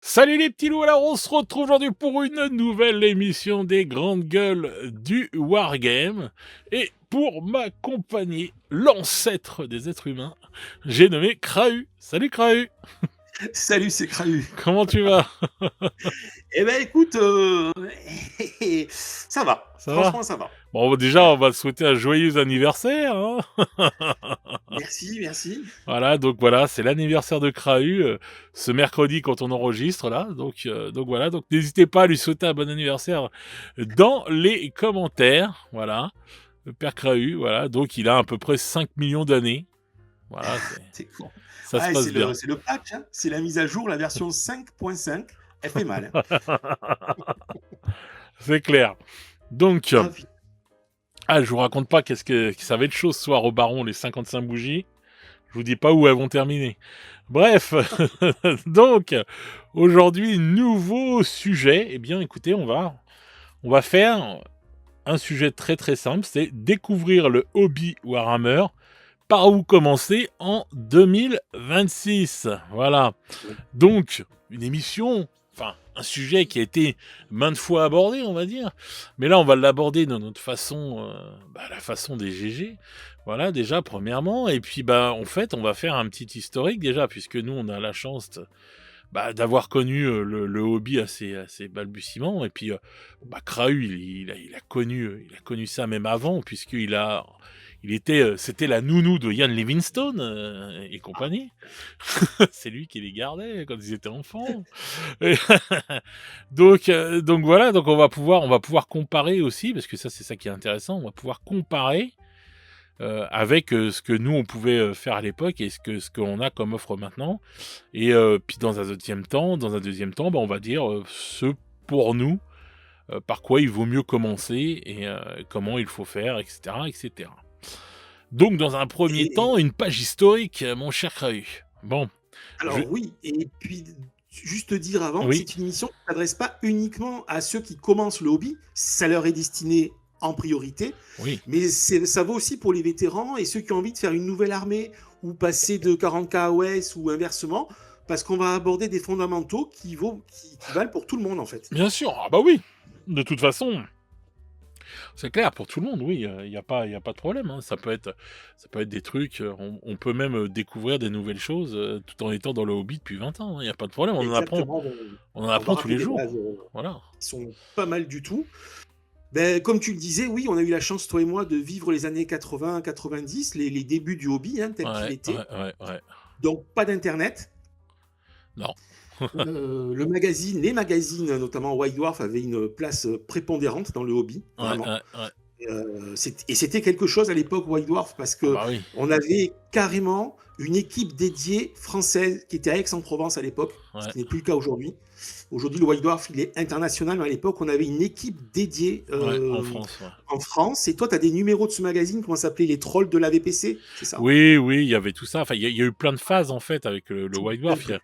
Salut les petits loups, alors on se retrouve aujourd'hui pour une nouvelle émission des grandes gueules du Wargame. Et pour m'accompagner, l'ancêtre des êtres humains, j'ai nommé Krahu. Salut Krahu, Salut, c'est Krahu. comment tu vas? Eh ben, écoute, ça va. Ça va? Franchement, ça va. Bon déjà Ouais. on va te souhaiter un joyeux anniversaire, hein. Merci, merci. Voilà, donc voilà, c'est l'anniversaire de Krahu, ce mercredi quand on enregistre là, donc voilà, donc n'hésitez pas à lui souhaiter un bon anniversaire dans les commentaires, voilà. Le père Krahu, voilà, donc il a à peu près 5 millions d'années. Voilà, C'est con. ça se Ouais, passe bien. c'est le patch, hein. C'est la mise à jour, la version 5.5. Elle fait mal, hein. C'est clair. Donc, Ah pi je vous raconte pas qu'est-ce que ça va être chaud ce soir au Baron, les 55 bougies. Je vous dis pas où elles vont terminer. Bref, donc aujourd'hui, nouveau sujet. Eh bien, écoutez, on va faire un sujet très très simple, c'est découvrir le hobby Warhammer. Par où commencer en 2026. Voilà. Donc, une émission, enfin, un sujet qui a été maintes fois abordé, on va dire. Mais là, on va l'aborder de notre façon, la façon des GG. Voilà, déjà, premièrement. Et puis, en fait, on va faire un petit historique déjà, puisque nous, on a la chance d'avoir connu le hobby assez balbutiement. Et puis, Krahu, il a connu ça même avant, c'était la nounou de Ian Livingstone et compagnie. C'est lui qui les gardait quand ils étaient enfants. Et donc voilà, donc on va pouvoir comparer aussi, parce que ça, c'est ça qui est intéressant. On va pouvoir comparer avec ce que nous on pouvait faire à l'époque et ce qu'on a comme offre maintenant. Et puis dans un deuxième temps, on va dire ce pour nous par quoi il vaut mieux commencer et comment il faut faire, etc., etc. Donc, dans un premier et temps, une page historique, mon cher Krahu. Bon, je alors oui, et puis juste dire avant, oui, c'est une émission qui ne s'adresse pas uniquement à ceux qui commencent le hobby, ça leur est destiné en priorité, oui, mais ça vaut aussi pour les vétérans et ceux qui ont envie de faire une nouvelle armée ou passer de 40K à OS ou inversement, parce qu'on va aborder des fondamentaux qui valent pour tout le monde en fait. bien sûr, ah bah oui, de toute façon, c'est clair pour tout le monde, oui, il y a pas de problème, hein. Ça peut être des trucs, on peut même, découvrir des nouvelles choses, tout en étant dans le hobby depuis 20 ans, hein, il y a pas de problème, Exactement, on en on va apprend tous rappeler les des jours. bases Voilà. qui sont pas mal du tout. Ben, comme tu le disais, oui, on a eu la chance, toi et moi, de vivre les années 80-90, les débuts du hobby, hein, tel qu'il Ouais, était. ouais, ouais, ouais. Donc, pas d'internet. Non. Les magazines, notamment White Dwarf, avaient une place prépondérante dans le hobby, Ouais, vraiment. ouais, ouais. Et c'était quelque chose à l'époque, White Dwarf, parce Ah que bah oui, on avait carrément une équipe dédiée française qui était à Aix-en-Provence à l'époque, ce ouais, qui n'est plus le cas aujourd'hui. Aujourd'hui, le White Dwarf, il est international, mais à l'époque, on avait une équipe dédiée ouais, en France, ouais. en France. Et toi, tu as des numéros de ce magazine, comment ça s'appelait? Les Trolls de la VPC, c'est ça? Oui, oui, il y avait tout ça. Enfin, il y a eu plein de phases, en fait, avec le White Plein de Dwarf. trucs.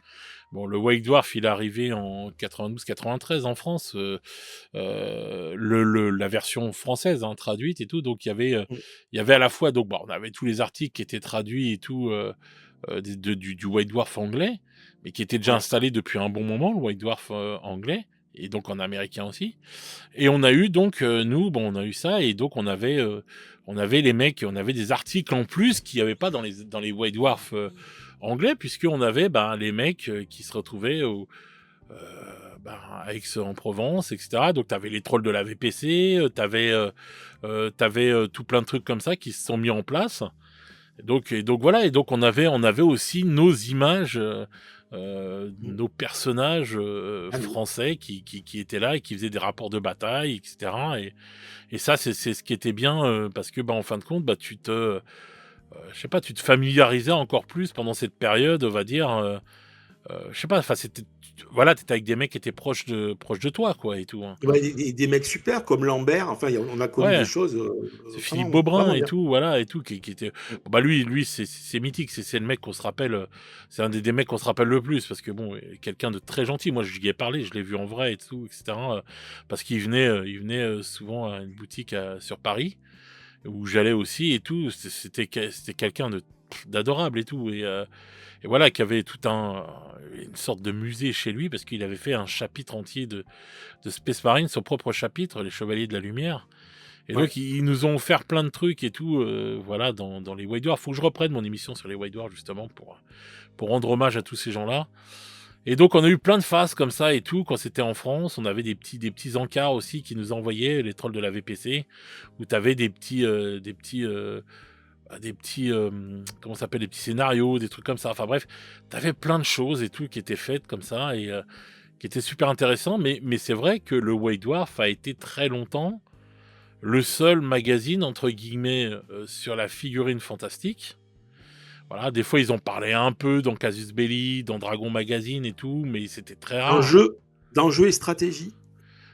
Bon, le White Dwarf, il est arrivé en 92-93 en France, la version française, hein, traduite et tout. Donc Mm. il y avait à la fois donc on avait tous les articles qui étaient traduits et tout, du White Dwarf anglais, mais qui était déjà Ouais. installé depuis un bon moment, le White Dwarf, anglais et donc en américain aussi. Et on a eu donc, nous, bon, on a eu ça et donc on avait les mecs, on avait des articles en plus qu'il y avait pas dans les White Dwarf, anglais, puisqu'on avait, les mecs, qui se retrouvaient heu, à Aix-en-Provence et cetera. Donc tu avais les trolls de la VPC, tu tout plein de trucs comme ça qui se sont mis en place. Et donc voilà, et donc on avait aussi nos images, Mm. nos personnages, Ah oui. français qui étaient là et qui faisaient des rapports de bataille et cetera. Et ça, c'est ce qui était bien, parce que, en fin de compte, je sais pas, tu te familiarisais encore plus pendant cette période, on va dire, je sais pas, enfin, voilà, tu étais avec des mecs qui étaient proches de toi, quoi, et tout, hein. Ouais, des mecs super comme Lambert, enfin, on a connu des Ouais. choses C'est Philippe vraiment, Beaubrun vraiment et bien. tout, voilà, et tout, qui était Mm. bon, lui, c'est mythique, c'est le mec qu'on se rappelle, c'est un des mecs qu'on se rappelle le plus parce que bon, quelqu'un de très gentil. Moi, je lui ai parlé, je l'ai vu en vrai et tout, et cetera, parce qu'il venait souvent à une boutique sur Paris, où j'allais aussi et tout. C'était quelqu'un de d'adorable et tout. Et voilà, qui avait une sorte de musée chez lui, parce qu'il avait fait un chapitre entier de Space Marine, son propre chapitre, les Chevaliers de la Lumière. Et Ouais. donc, ils nous ont offert plein de trucs et tout, voilà, dans les White Dwarfs. Faut que je reprenne mon émission sur les White Dwarfs, justement, pour rendre hommage à tous ces gens-là. Et donc, on a eu plein de phases comme ça et tout. Quand c'était en France, on avait des petits encarts aussi qui nous envoyaient, les trolls de la VPC, où tu avais comment ça s'appelle, des petits scénarios, des trucs comme ça. Enfin bref, tu avais plein de choses et tout qui étaient faites comme ça et qui étaient super intéressants. Mais c'est vrai que le White Dwarf a été très longtemps le seul magazine, entre guillemets, sur la figurine fantastique. Voilà, des fois, ils en parlaient un peu dans Casus Belli, dans Dragon Magazine et tout, mais c'était très Dans rare. jeu, dans jeu et stratégie.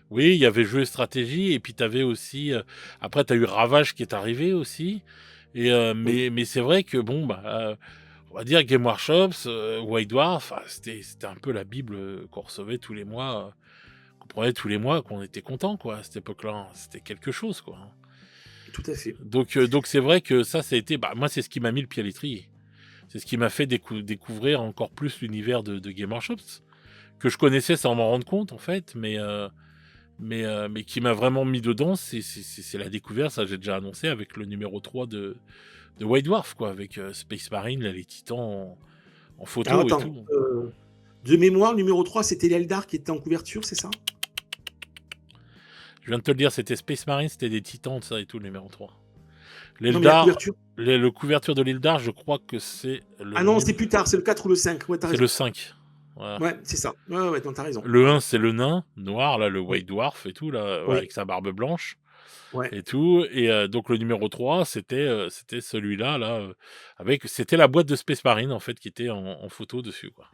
Oui, il y avait jeu et stratégie, et puis tu avais aussi... après, tu as eu Ravage qui est arrivé aussi. Oui. Mais c'est vrai que, bon, on va dire Game Workshops, White Dwarf, c'était un peu la Bible qu'on recevait tous les mois, qu'on prenait tous les mois, qu'on était content, quoi, à cette époque-là. C'était quelque chose, quoi. Tout à fait. Donc c'est vrai que ça a été... moi, c'est ce qui m'a mis le pied à l'étrier. C'est ce qui m'a fait découvrir encore plus l'univers de Game Workshops, que je connaissais sans m'en rendre compte, en fait, mais qui m'a vraiment mis dedans, c'est la découverte, ça j'ai déjà annoncé, avec le numéro 3 de White Dwarf, quoi, avec Space Marine, là, les titans en Alors photo et attends, tout. de mémoire, numéro 3, c'était l'Eldar qui était en couverture, c'est ça? Je viens de te le dire, c'était Space Marine, c'était des titans, ça et tout, le numéro 3. Non, mais la L'Eldar, couverture. le couverture de l'Eldar, je crois que c'est Ah non, c'est plus tard, c'est le 4 ou le 5. Ouais, t'as c'est le raison. 5. Voilà. Ouais, c'est ça. Ouais, non, t'as raison. Le 1, c'est le nain noir, là, le White Dwarf et tout, là, Oui, avec sa barbe blanche. ouais. Et tout, et donc le numéro 3, c'était celui-là, là, c'était la boîte de Space Marine, en fait, qui était en photo dessus, quoi.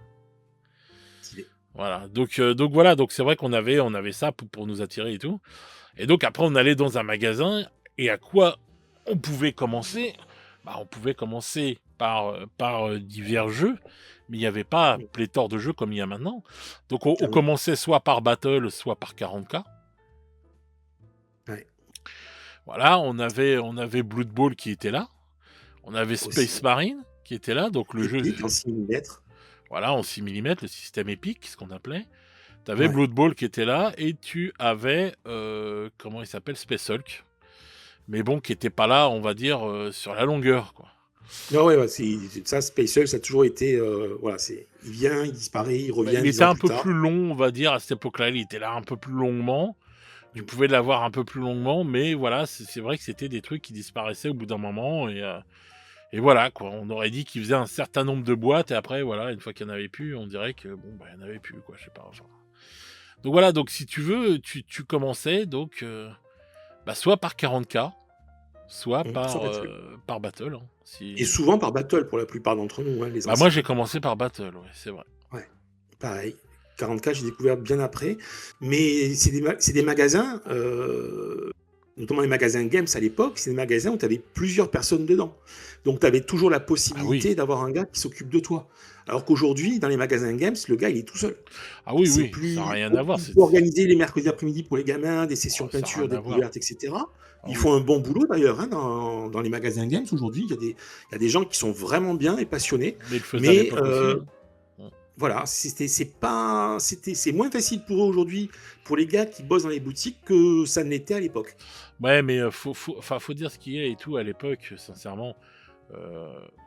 Stylé. Voilà, donc voilà, donc c'est vrai qu'on avait ça pour nous attirer et tout. Et donc après, on allait dans un magasin, et à quoi on pouvait commencer? On pouvait commencer par divers jeux, mais il n'y avait pas pléthore de jeux comme il y a maintenant. Donc on Ah non. commençait soit par Battle, soit par 40K. Ouais. Voilà, on avait Blood Bowl qui était là. On avait Aussi. Space Marine qui était là, donc le jeu... Épique en 6 mm. Voilà, en 6 mm, le système épique, ce qu'on appelait. Tu avais Ouais. Blood Bowl qui était là, et tu avais, comment il s'appelle, Space Hulk. Mais bon, qui était pas là, on va dire, sur la longueur, quoi. Non, ouais, ça, Space Hulk, ça a toujours été. Voilà, il vient, il disparaît, il revient Il 10 était ans un plus peu tard. plus long, on va dire, à cette époque-là. Il était là un peu plus longuement. Tu pouvais l'avoir un peu plus longuement, mais voilà, c'est vrai que c'était des trucs qui disparaissaient au bout d'un moment, et voilà, quoi. On aurait dit qu'il faisait un certain nombre de boîtes, et après, voilà, une fois qu'il n'y en avait plus, on dirait que, bon, il n'y en avait plus, quoi, je sais pas. Enfin. Donc voilà, donc si tu veux, tu commençais, donc, soit par 40K, soit par Battle. Hein, Et souvent par Battle pour la plupart d'entre nous, hein, les anciens. moi, j'ai commencé par Battle, ouais, c'est vrai. Ouais, pareil. 40K, j'ai découvert bien après. Mais c'est des magasins, notamment les magasins Games à l'époque, c'est des magasins où tu avais plusieurs personnes dedans. Donc tu avais toujours la possibilité d'avoir un gars qui s'occupe de toi. Alors qu'aujourd'hui, dans les magasins Games, le gars, il est tout seul. Ah oui, C'est oui, plus... ça n'a rien à voir. Il faut organiser les mercredis après-midi pour les gamins, des sessions peinture, découvertes, etc. Ils font un bon boulot d'ailleurs, hein, dans les magasins Games. Aujourd'hui, il y a des gens qui sont vraiment bien et passionnés. Mais ils le faisaient à l'époque aussi. Voilà, c'est moins facile pour eux aujourd'hui, pour les gars qui bossent dans les boutiques, que ça ne l'était à l'époque. Ouais, mais faut dire ce qu'il y a et tout à l'époque, sincèrement.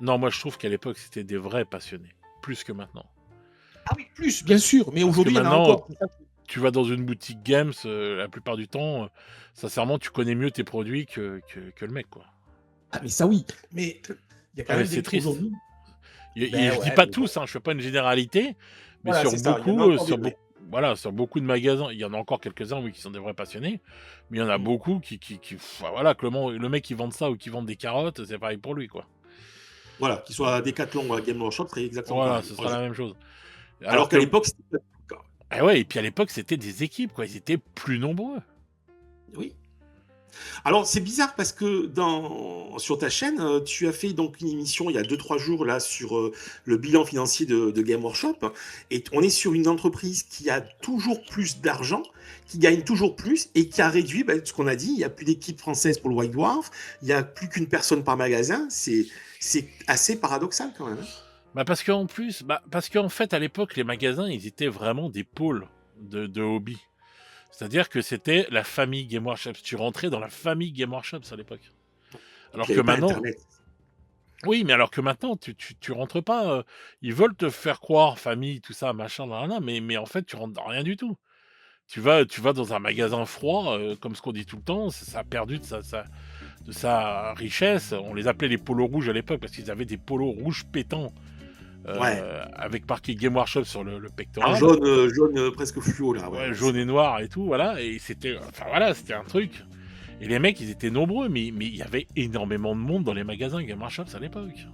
Non, moi je trouve qu'à l'époque c'était des vrais passionnés, plus que maintenant. Ah oui, plus, bien sûr, mais aujourd'hui il y en a maintenant, encore. tu vas dans une boutique Games, la plupart du temps, sincèrement, tu connais mieux tes produits que le mec, quoi. Ah mais ça oui, mais il y a quand même c'est triste. aujourd'hui. Je dis pas tous, hein, je fais pas une généralité, mais Voilà, sur beaucoup de magasins, il y en a encore quelques-uns, oui, qui sont des vrais passionnés, mais il y en a beaucoup qui voilà, que le mec qui vend ça ou qui vend des carottes, c'est pareil pour lui, quoi. Voilà, qu'il soit à Decathlon ou à Game Workshop, c'est exactement Voilà, pareil. ce sera la même chose. Alors qu'à l'époque, c'était pas le cas. Ouais, et puis à l'époque, c'était des équipes, quoi, ils étaient plus nombreux. Oui. Alors, c'est bizarre parce que sur ta chaîne, tu as fait donc une émission il y a 2-3 jours là sur le bilan financier de Game Workshop. Et on est sur une entreprise qui a toujours plus d'argent, qui gagne toujours plus et qui a réduit ce qu'on a dit. Il n'y a plus d'équipe française pour le White Dwarf, il n'y a plus qu'une personne par magasin. C'est assez paradoxal quand même, hein. Parce qu'en fait, à l'époque, les magasins, ils étaient vraiment des pôles de hobby. C'est-à-dire que c'était la famille Game Workshop. Tu rentrais dans la famille Game Workshop à l'époque. Alors Puis il que n'y avait pas maintenant, Internet. oui, mais alors que maintenant, tu rentres pas. Ils veulent te faire croire famille, tout ça, machin, là, là, mais en fait, tu rentres dans rien du tout. Tu vas dans un magasin froid, comme ce qu'on dit tout le temps, ça a perdu de sa richesse. On les appelait les polos rouges à l'époque parce qu'ils avaient des polos rouges pétants, Ouais. avec marqué Game Workshop sur le Un pectoral. jaune presque fluo là. Ouais, Ouais, ouais, jaune et noir et tout, voilà. Et c'était, enfin voilà, c'était un truc. Et les mecs, ils étaient nombreux, mais il y avait énormément de monde dans les magasins Game Workshop à l'époque.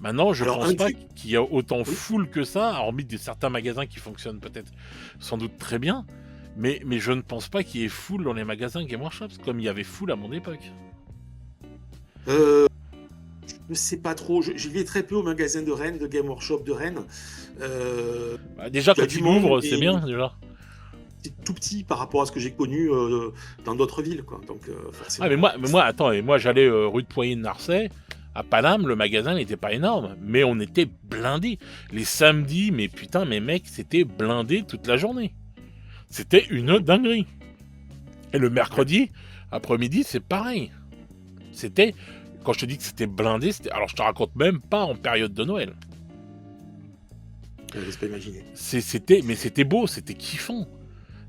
Maintenant, je Alors, pense un pas truc. qu'il y a autant Oui. foule que ça, hormis certains magasins qui fonctionnent peut-être sans doute très bien. Mais je ne pense pas qu'il y ait foule dans les magasins Game Workshop, comme il y avait foule à mon époque. Euh, je ne sais pas trop. J'y vais très peu au magasin de Rennes, de Game Workshop de Rennes. Euh, Bah, déjà, il y a quand du il monde, ouvre, c'est mais bien, déjà. c'est tout petit par rapport à ce que j'ai connu dans d'autres villes, quoi. Donc, Ah, forcément. attends, et moi j'allais rue de Poyer-de-Narcey, à Paname, le magasin n'était pas énorme, mais on était blindés. Les samedis, mais putain, mes mecs, c'était blindé toute la journée. C'était une dinguerie. Et le mercredi, après-midi, c'est pareil. C'était, quand je te dis que c'était blindé, alors je te raconte même pas en période de Noël. Je n'ose pas imaginer. Mais c'était beau, c'était kiffant.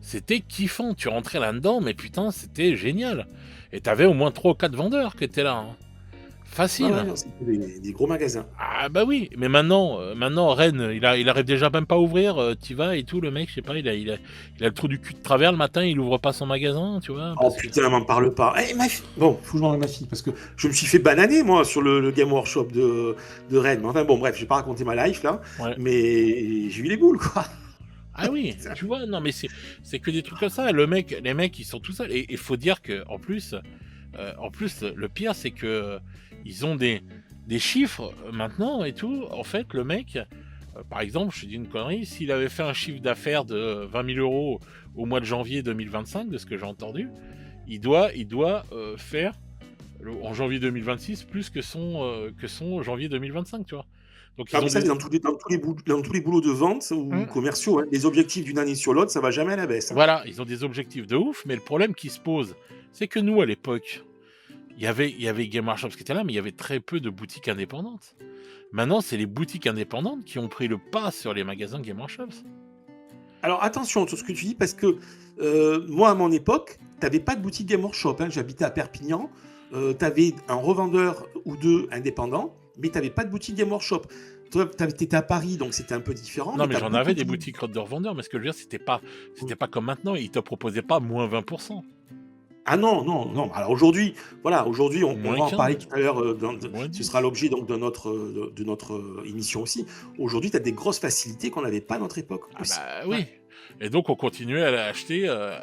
C'était kiffant, tu rentrais là-dedans, mais putain, c'était génial. Et t'avais au moins 3 ou 4 vendeurs qui étaient là, hein. Ouais, ouais, Facile. non, c'était des gros magasins. Ah bah oui, mais maintenant Rennes, il arrive déjà même pas à ouvrir, t'y vas et tout, le mec, je sais pas, il a le trou du cul de travers le matin, il ouvre pas son magasin, tu vois, Oh parce que... putain, m'en parle pas. Eh, ma fille. Bon, faut que je demande à ma fille parce que je me suis fait bananer moi sur le Game Workshop de Rennes. Mais enfin bon, bref, je vais pas raconter ma life là, Ouais. mais j'ai eu les boules quoi. Ah oui, tu vois, non mais c'est que des trucs comme ça, les mecs, ils sont tout seuls, et il faut dire que en plus, le pire, c'est que ils ont des chiffres maintenant et tout. En fait, le mec, par exemple, je te dis une connerie, s'il avait fait un chiffre d'affaires de 20 000 euros au mois de janvier 2025, de ce que j'ai entendu, il doit faire en janvier 2026 plus que son janvier 2025, tu vois. Donc Ah, ils mais ont ça, des... c'est dans tous les boulots de vente ou Hum. commerciaux, hein. Les objectifs d'une année sur l'autre, ça va jamais à la baisse, hein. Voilà, ils ont des objectifs de ouf, mais le problème qui se pose, c'est que nous, à l'époque, il y avait Game Workshop qui était là, mais il y avait très peu de boutiques indépendantes. Maintenant, c'est les boutiques indépendantes qui ont pris le pas sur les magasins Game Workshop. Alors attention sur ce que tu dis parce que moi, à mon époque, tu n'avais pas de boutique Game Workshop, hein. J'habitais à Perpignan. Tu avais un revendeur ou deux indépendants, mais tu n'avais pas de boutique Game Workshop. Toi, tu étais à Paris, donc c'était un peu différent. Non, Mais mais tu as j'en beaucoup avais de... des boutiques de revendeurs, mais ce que je veux dire, c'était pas comme maintenant. Ils te proposaient pas moins 20%, Ah non, non, non. Alors aujourd'hui, voilà, aujourd'hui, on moins va en parler 15, tout à l'heure. moins Ce sera 10. l'objet donc de notre émission aussi. Aujourd'hui, tu as des grosses facilités qu'on n'avait pas à notre époque Ah aussi. bah Ouais. oui. Et donc, on continuait à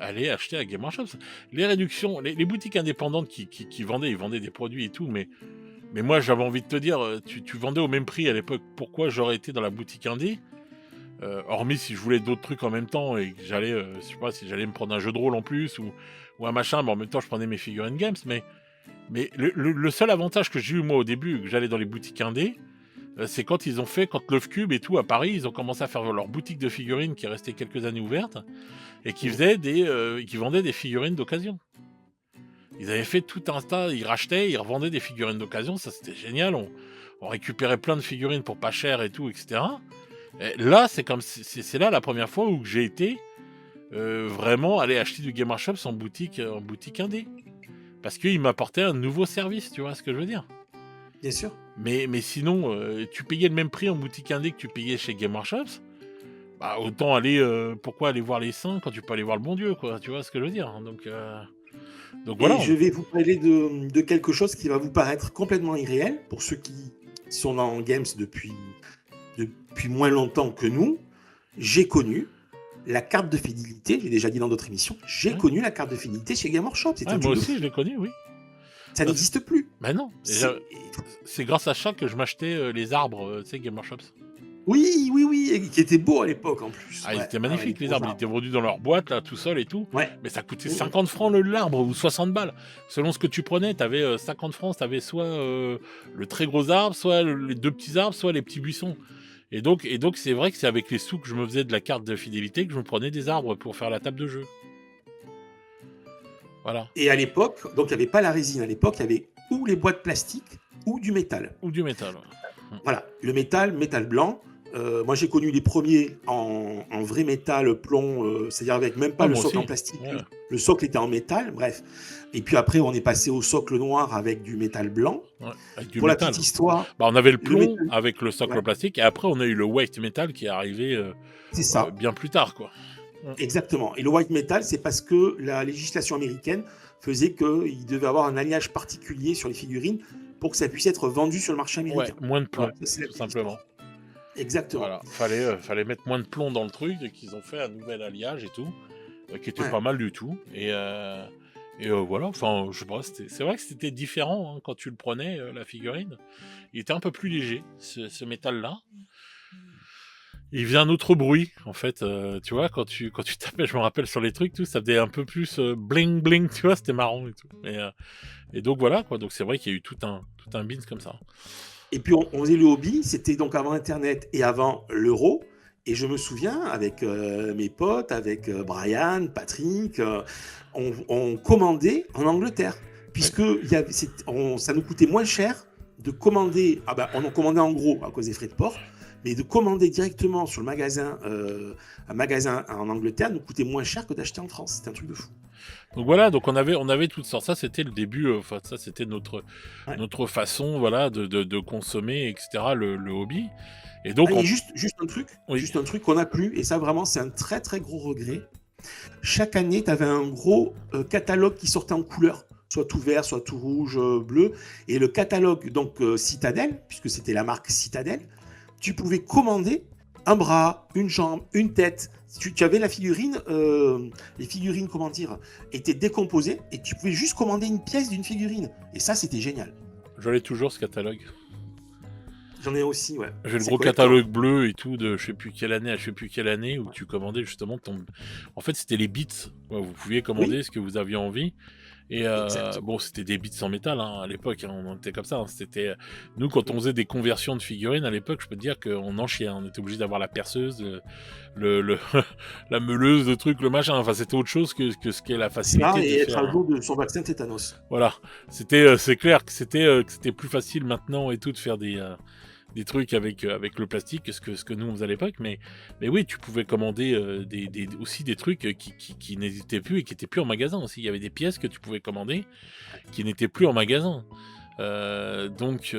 aller acheter à Game Workshop. Les réductions, les boutiques indépendantes qui vendaient, ils vendaient des produits et tout, mais moi, j'avais envie de te dire, tu vendais au même prix à l'époque. Pourquoi j'aurais été dans la boutique indé, hormis si je voulais d'autres trucs en même temps et que j'allais, je sais pas, si j'allais me prendre un jeu de rôle en plus ou un machin, mais en même temps, je prenais mes figurines games. Mais le seul avantage que j'ai eu, moi, au début, que j'allais dans les boutiques indé, c'est quand Love Cube et tout à Paris, ils ont commencé à faire leur boutique de figurines qui est restée quelques années ouverte et qui vendaient des figurines d'occasion. Ils avaient fait tout un tas, ils rachetaient, ils revendaient des figurines d'occasion, ça c'était génial, on récupérait plein de figurines pour pas cher et tout, etc. Et là, c'est là la première fois où j'ai été vraiment aller acheter du Game Workshop en boutique indé. Parce qu'ils m'apportaient un nouveau service, tu vois ce que je veux dire. Bien sûr. Mais sinon, tu payais le même prix en boutique indé que tu payais chez Game Workshop, bah autant pourquoi aller voir les saints quand tu peux aller voir le bon Dieu, quoi, tu vois ce que je veux dire. Donc voilà. Et je vais vous parler de quelque chose qui va vous paraître complètement irréel pour ceux qui sont dans Games depuis moins longtemps que nous. J'ai connu la carte de fidélité, j'ai déjà dit dans d'autres émissions, j'ai Ouais. connu la carte de fidélité chez Game Workshop. C'est Ouais, un moi truc de aussi, fou. je l'ai connu, oui. Ça Parce- n'existe plus. Ben non. C'est- C'est grâce à ça que je m'achetais les arbres, tu sais, Game Workshop. Oui, et qui était beau à l'époque en plus. Ah, ils Ouais, étaient ouais, magnifiques, les les gros arbres. Ils étaient vendus dans leur boîte, là, tout seul et tout. Ouais. Mais ça coûtait Mhm. 50 francs l'arbre ou 60 balles. Selon ce que tu prenais, tu avais 50 francs, tu avais soit le très gros arbre, soit les deux petits arbres, soit les petits buissons. Et donc c'est vrai que c'est avec les sous que je me faisais de la carte de fidélité que je me prenais des arbres pour faire la table de jeu. Voilà. Et à l'époque, donc il n'y avait pas la résine. À l'époque, il y avait ou les boîtes plastiques ou du métal. Ou du métal. Ouais. Voilà, le métal blanc. Moi, j'ai connu les premiers en vrai métal plomb, c'est-à-dire avec même pas Ah, le moi socle en aussi. plastique. Ouais. Le socle était en métal, bref. Et puis après, on est passé au socle noir avec du métal blanc. Ouais, avec du Pour la métal. petite histoire, Bah, on avait le le plomb métal, avec le socle ouais, plastique et après on a eu le white metal qui est arrivé c'est ça, bien plus tard, quoi. exactement. Et le white metal, c'est parce que la législation américaine faisait qu'il devait avoir un alliage particulier sur les figurines pour que ça puisse être vendu sur le marché Ouais, américain. moins de plomb, Voilà, ça, c'est la tout petite simplement. histoire. Exactement. Voilà, fallait mettre moins de plomb dans le truc et qu'ils ont fait un nouvel alliage et tout, qui était Ouais. pas mal du tout. Et voilà, enfin, je sais pas, c'est vrai que c'était différent hein, quand tu le prenais, la figurine. Il était un peu plus léger, ce métal-là. Il faisait un autre bruit, en fait, tu vois, quand tu tapais, je me rappelle sur les trucs, tout, ça faisait un peu plus bling bling, tu vois, c'était marrant et tout. Et donc voilà, quoi, donc c'est vrai qu'il y a eu tout un beans comme ça. Et puis on faisait le hobby, c'était donc avant Internet et avant l'euro. Et je me souviens, avec mes potes, avec Brian, Patrick, on commandait en Angleterre, puisque ça nous coûtait moins cher de commander, on en commandait en gros à cause des frais de port, mais de commander directement sur le magasin, un magasin en Angleterre nous coûtait moins cher que d'acheter en France. C'était un truc de fou. Donc voilà, donc on avait toutes sortes. Ça, c'était le début, enfin, ça, c'était notre façon, voilà, de consommer, etc., le hobby. Et donc, et juste un truc, Oui. juste un truc qu'on n'a plus, et ça vraiment, c'est un très très gros regret. Chaque année, tu avais un gros catalogue qui sortait en couleur, soit tout vert, soit tout rouge, bleu. Et le catalogue, donc Citadel, puisque c'était la marque Citadel, tu pouvais commander un bras, une jambe, une tête. Tu avais la figurine, les figurines, comment dire, étaient décomposées et tu pouvais juste commander une pièce d'une figurine. Et ça, c'était génial. je l'ai toujours, ce catalogue. J'en ai aussi, ouais. J'ai le C'est gros collector. catalogue bleu et tout de je sais plus quelle année à je sais plus quelle année où tu commandais justement ton. En fait, c'était les bits. Ouais, vous pouviez commander ce que vous aviez envie. Et Exact. bon, c'était des bits en métal hein, à l'époque. Hein, on était comme ça. Hein, c'était nous quand on faisait des conversions de figurines à l'époque, je peux te dire qu'on en chiait. Hein, on était obligé d'avoir la perceuse, la meuleuse, le truc, le machin. Enfin, c'était autre chose que ce qu'est la facilité Ça, et de être faire. à jour de son vaccin tétanos. Voilà. C'est clair que c'était plus facile maintenant et tout de faire des trucs avec le plastique que ce que nous on faisait à l'époque, mais oui, tu pouvais commander aussi des trucs qui n'existaient plus et qui étaient plus en magasin aussi. Il y avait des pièces que tu pouvais commander qui n'étaient plus en magasin. Donc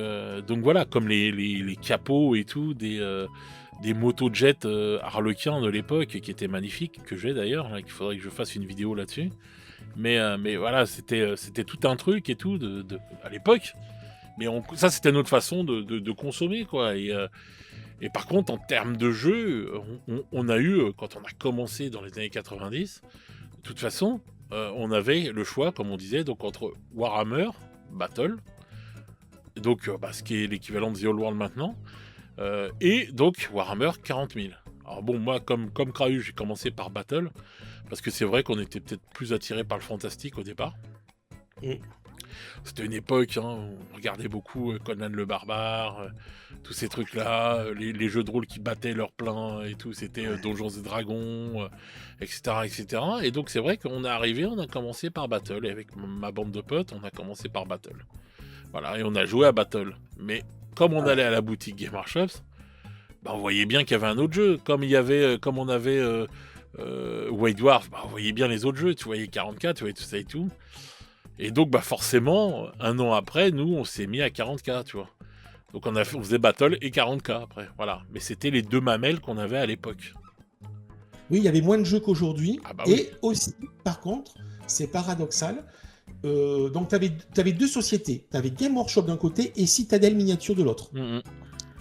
voilà, comme les capots et tout, des motojets Harlequin de l'époque qui étaient magnifiques, que j'ai d'ailleurs, là, qu'il faudrait que je fasse une vidéo là-dessus. Mais voilà, c'était tout un truc et tout à l'époque. Mais ça, c'était notre façon de consommer, quoi. Et par contre, en termes de jeu, on a eu, quand on a commencé dans les années 90, de toute façon, on avait le choix, comme on disait, donc entre Warhammer, Battle, donc ce qui est l'équivalent de The Old World maintenant, et donc Warhammer 40 000. Alors bon, moi, comme Kraus, j'ai commencé par Battle, parce que c'est vrai qu'on était peut-être plus attiré par le fantastique au départ. C'était une époque, hein, on regardait beaucoup Conan le Barbare, tous ces trucs-là, les jeux de rôle qui battaient leur plein et tout, c'était Donjons et Dragons, etc., etc. Et donc c'est vrai qu'on est arrivé, on a commencé par Battle, et avec ma bande de potes, on a commencé par Battle. Voilà, et on a joué à Battle. Mais comme on allait à la boutique Game Workshop, on voyait bien qu'il y avait un autre jeu. Comme on avait White Dwarf, on voyait bien les autres jeux, tu voyais 44, tu voyais tout ça et tout. Et donc, forcément, un an après, nous, on s'est mis à 40K, tu vois. Donc, on faisait Battle et 40K après, voilà. Mais c'était les deux mamelles qu'on avait à l'époque. Oui, il y avait moins de jeux qu'aujourd'hui. Oui. Et aussi, par contre, c'est paradoxal. Donc, tu avais deux sociétés. Tu avais Game Workshop d'un côté et Citadel Miniature de l'autre. Mmh.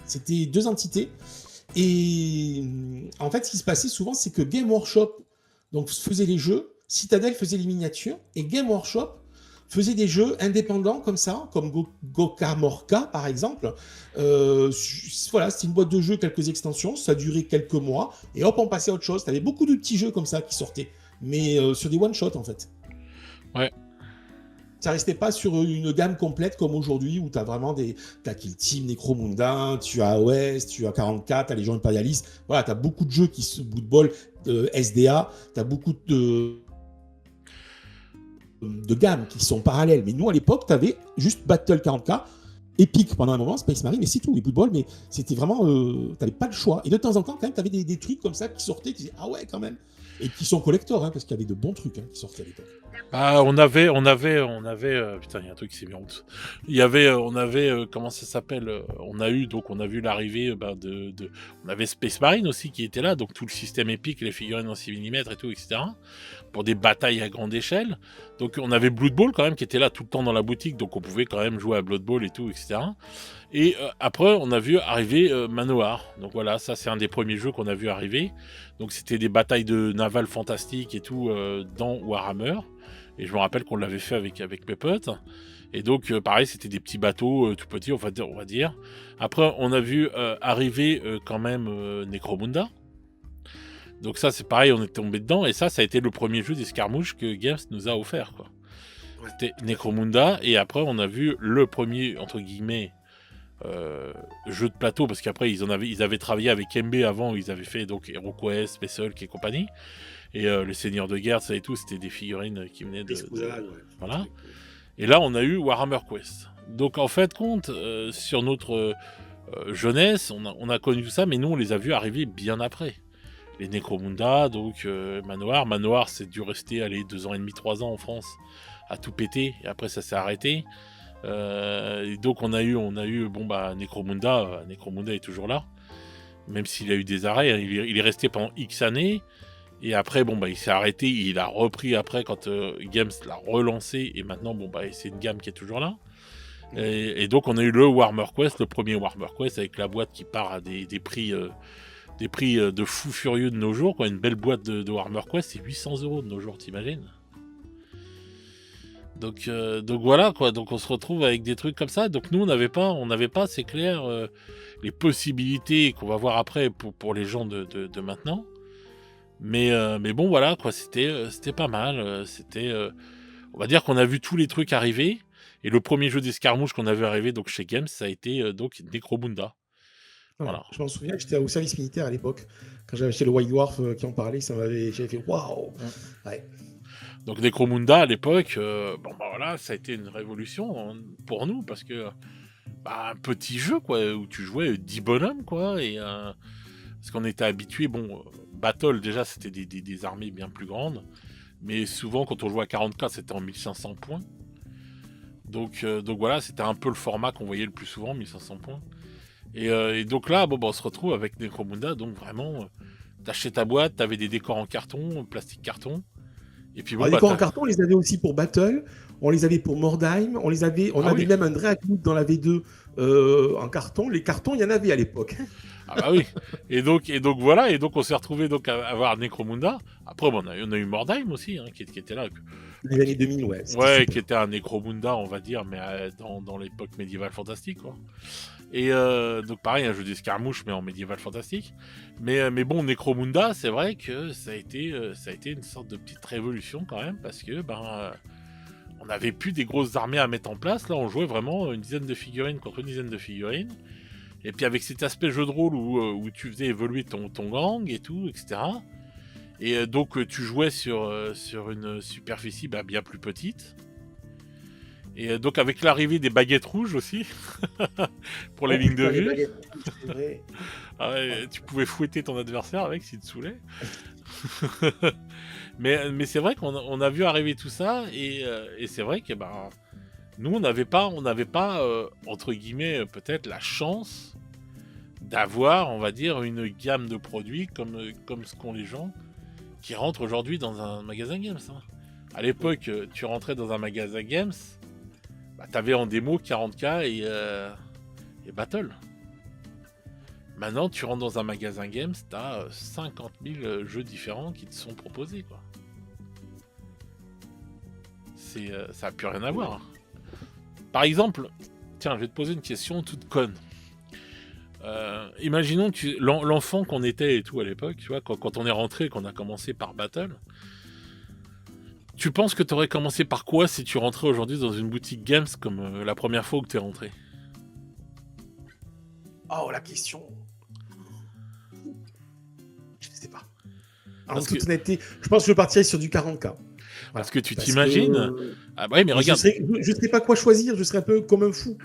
C'était deux entités. Et en fait, ce qui se passait souvent, c'est que Game Workshop donc, faisait les jeux, Citadel faisait les miniatures, et Game Workshop faisait des jeux indépendants comme ça, comme Gokamorka par exemple. Voilà, c'était une boîte de jeux, quelques extensions, ça durait quelques mois, et hop, on passait à autre chose. Tu avais beaucoup de petits jeux comme ça qui sortaient, mais sur des one-shots en fait. Ouais. Ça restait pas sur une gamme complète comme aujourd'hui où tu as vraiment t'as Kill Team, Necromunda, tu as OS, tu as 44, tu as Légion Impérialiste. Voilà, tu as beaucoup de jeux qui se bout de bol, SDA, tu as beaucoup de gammes qui sont parallèles. Mais nous, à l'époque, tu avais juste Battle 40K, Epic pendant un moment, Space Marine, mais c'est tout, les bout de bol, mais c'était vraiment. Tu n'avais pas le choix. Et de temps en temps, quand même, tu avais des trucs comme ça qui sortaient, qui disaient ah ouais, quand même. Et qui sont collectors, hein, parce qu'il y avait de bons trucs qui sortaient à l'époque. Ah, on avait, putain, il y a un truc qui s'est mis en route. Il y avait, comment ça s'appelle on a vu l'arrivée, on avait Space Marine aussi qui était là, donc tout le système épique, les figurines en 6 mm et tout, etc. Pour des batailles à grande échelle. Donc on avait Blood Bowl quand même qui était là tout le temps dans la boutique, donc on pouvait quand même jouer à Blood Bowl et tout, etc. Et après, on a vu arriver Manoir. Donc voilà, ça c'est un des premiers jeux qu'on a vu arriver. Donc c'était des batailles de navales fantastiques et tout dans Warhammer. Et je me rappelle qu'on l'avait fait avec mes potes. Et donc pareil, c'était des petits bateaux tout petits, on va dire. Après, on a vu arriver quand même Necromunda. Donc ça c'est pareil, on est tombé dedans. Et ça a été le premier jeu d'escarmouche que Games nous a offert, quoi. Ouais. C'était Necromunda. Et après, on a vu le premier, entre guillemets, jeu de plateau, parce qu'après ils avaient travaillé avec MB avant, ils avaient fait donc HeroQuest, Space Hulk et compagnie, et le Seigneur de Guerre, ça et tout, c'était des figurines qui venaient de voilà. Et là on a eu Warhammer Quest. Donc en fait compte sur notre jeunesse, on a connu tout ça, mais nous on les a vus arriver bien après. Les Necromunda, donc Manoir, c'est dû rester 2 ans et demi, 3 ans en France à tout péter, et après ça s'est arrêté. Et donc on a eu Necromunda. Necromunda est toujours là, même s'il a eu des arrêts, hein. Il est resté pendant X années, et après il s'est arrêté, il a repris après quand Games l'a relancé, et maintenant c'est une gamme qui est toujours là. Et donc on a eu le Warhammer Quest, le premier Warhammer Quest, avec la boîte qui part à des prix de fou furieux de nos jours, quoi. Une belle boîte de Warhammer Quest, c'est 800 € de nos jours, t'imagines? Donc voilà, quoi. Donc on se retrouve avec des trucs comme ça. Donc nous on n'avait pas, c'est clair, les possibilités qu'on va voir après pour les gens de maintenant. Mais bon, voilà, quoi. C'était pas mal. On va dire qu'on a vu tous les trucs arriver. Et le premier jeu d'escarmouche qu'on a vu arriver donc chez Games, ça a été donc Necromunda. Voilà. Je m'en souviens, j'étais au service militaire à l'époque. Quand j'avais acheté le White Dwarf qui en parlait, j'avais fait waouh. Ouais. Donc Necromunda à l'époque, voilà, ça a été une révolution pour nous, parce que un petit jeu, quoi, où tu jouais 10 bonhommes, quoi, et parce qu'on était habitué, Battle déjà c'était des armées bien plus grandes, mais souvent quand on jouait à 40K c'était en 1500 points. Donc voilà, c'était un peu le format qu'on voyait le plus souvent, 1500 points. Et donc là, on se retrouve avec Necromunda, donc vraiment, t'achetais ta boîte, t'avais des décors en carton, plastique carton. Et puis les décors en carton, on les avait aussi pour Battle, on les avait pour Mordheim, on avait même un Dracloot dans la V2 en carton. Les cartons, il y en avait à l'époque. Ah bah oui. Et donc voilà, et donc on s'est retrouvé donc à avoir Necromunda. Après, on a eu Mordheim aussi, hein, qui était là. Les années 2000, ouais. Ouais, qui était un Necromunda, on va dire, mais dans l'époque médiévale fantastique, quoi. Et donc pareil, un jeu d'escarmouche, mais en médiéval fantastique. Mais bon, Necromunda, c'est vrai que ça a été une sorte de petite révolution quand même, parce que on n'avait plus des grosses armées à mettre en place. Là, on jouait vraiment une dizaine de figurines contre une dizaine de figurines. Et puis avec cet aspect jeu de rôle où tu faisais évoluer ton gang et tout, etc. Et donc tu jouais sur une superficie bien plus petite. Et donc avec l'arrivée des baguettes rouges aussi, pour les lignes de vue. Tu pouvais fouetter ton adversaire avec s'il te saoulait. mais c'est vrai qu'on a vu arriver tout ça, et c'est vrai que nous on n'avait pas entre guillemets peut-être la chance d'avoir, on va dire, une gamme de produits comme ce qu'ont les gens qui rentrent aujourd'hui dans un magasin Games, hein. À l'époque, tu rentrais dans un magasin Games, t'avais en démo 40K et Battle. Maintenant, tu rentres dans un magasin games, t'as 50 000 jeux différents qui te sont proposés, quoi. Ça n'a plus rien à voir. Par exemple, tiens, je vais te poser une question toute conne. Imaginons que l'enfant qu'on était et tout à l'époque, tu vois, quand on est rentré, qu'on a commencé par Battle, tu penses que tu aurais commencé par quoi si tu rentrais aujourd'hui dans une boutique games comme la première fois où tu es rentré? Oh, la question. Je ne sais pas. En Parce toute que- honnêteté, je pense que je partirais sur du 40K. Parce que tu Parce t'imagines... que, Ah bah oui, mais je regarde, sais pas quoi choisir, je serais un peu comme un fou.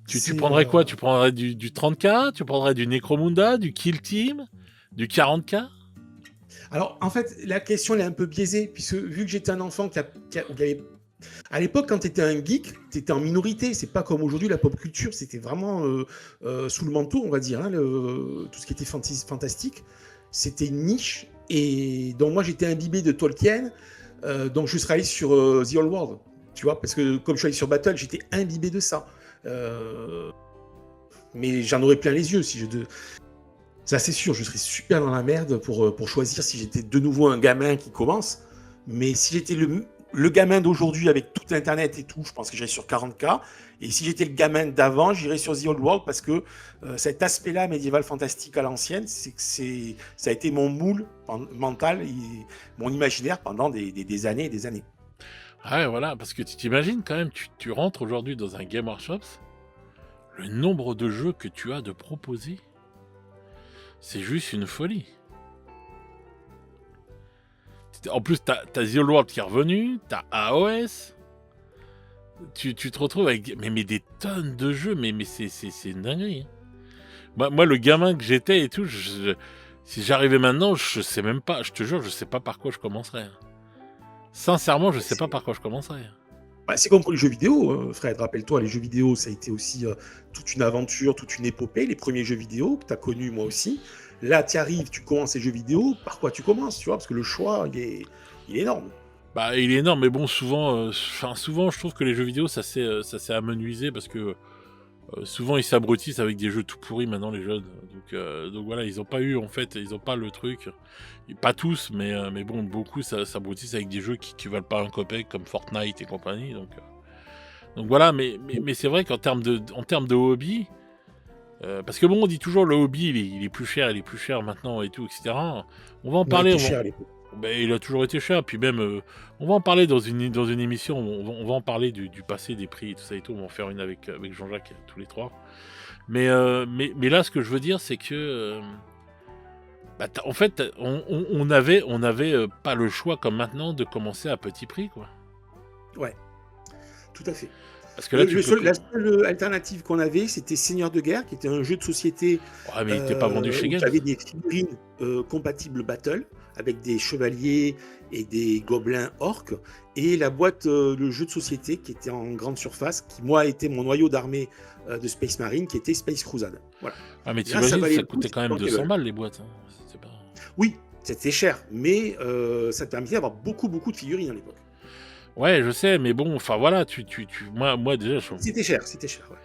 tu C'est, prendrais quoi? Tu prendrais du 30K? Tu prendrais du Necromunda? Du Kill Team? Du 40K? Alors, en fait, la question elle est un peu biaisée, puisque vu que j'étais un enfant qui avait... À l'époque, quand tu étais un geek, tu étais en minorité. C'est pas comme aujourd'hui, la pop culture, c'était vraiment sous le manteau, on va dire. Hein, tout ce qui était fantastique, c'était une niche. Et donc, moi, j'étais imbibé de Tolkien. Donc, je serais allé sur The Old World, tu vois, parce que comme je suis allé sur Battle, j'étais imbibé de ça. Mais j'en aurais plein les yeux si je... Ça, c'est sûr, je serais super dans la merde pour choisir si j'étais de nouveau un gamin qui commence. Mais si j'étais le gamin d'aujourd'hui avec tout Internet et tout, je pense que j'irais sur 40K. Et si j'étais le gamin d'avant, j'irais sur The Old World parce que cet aspect-là médiéval fantastique à l'ancienne, ça a été mon moule mental et mon imaginaire pendant des années et des années. Ouais, voilà, parce que tu t'imagines quand même, tu rentres aujourd'hui dans un Game Workshop, le nombre de jeux que tu as de proposer, c'est juste une folie. En plus, t'as The Old World qui est revenu, t'as AOS, tu te retrouves avec mais des tonnes de jeux, mais c'est une dinguerie. Hein. Moi, le gamin que j'étais et tout, si j'arrivais maintenant, je sais même pas, je te jure, je sais pas par quoi je commencerais. Hein. Sincèrement, je sais pas par quoi je commencerais. Bah, c'est comme pour les jeux vidéo, Fred, rappelle-toi, les jeux vidéo, ça a été aussi toute une aventure, toute une épopée, les premiers jeux vidéo que tu as connus moi aussi. Là, tu arrives, tu commences les jeux vidéo, par quoi tu commences, tu vois, parce que le choix, il est énorme. Bah, il est énorme, mais bon, souvent, je trouve que les jeux vidéo, ça s'est amenuisé parce que souvent ils s'abrutissent avec des jeux tout pourris maintenant, les jeunes. Donc voilà, ils ont pas eu, en fait, ils ont pas le truc. Pas tous, mais bon, beaucoup s'abrutissent avec des jeux qui valent pas un copec comme Fortnite et compagnie. Donc voilà, mais c'est vrai qu'en termes de hobby, parce que bon, on dit toujours le hobby, il est plus cher maintenant et tout, etc. On va en Il a parler. été cher à l'époque. Ben, il a toujours été cher, puis même, on va en parler dans une émission, on va en parler du passé, des prix et tout ça et tout, on va en faire une avec Jean-Jacques, tous les trois. Mais là, ce que je veux dire, c'est que, en fait, on avait pas le choix, comme maintenant, de commencer à petit prix, quoi. Ouais, tout à fait. Parce que là, La seule alternative qu'on avait, c'était Seigneur de Guerre, qui était un jeu de société Ouais, mais il n'était pas vendu chez où Games. tu avais des figurines compatibles Battle, avec des chevaliers et des gobelins orques, et la boîte, le jeu de société qui était en grande surface, qui moi était mon noyau d'armée de Space Marine, qui était Space Crusade. Voilà. Ah, mais Là, ça t'imagines, valait ça le coup, coûtait quand même c'était 200 bankable. balles, les boîtes. Hein. C'est pas... Oui, c'était cher, mais ça te permettait d'avoir beaucoup de figurines à l'époque. Ouais, je sais, mais bon, enfin voilà, moi déjà, C'était cher, ouais.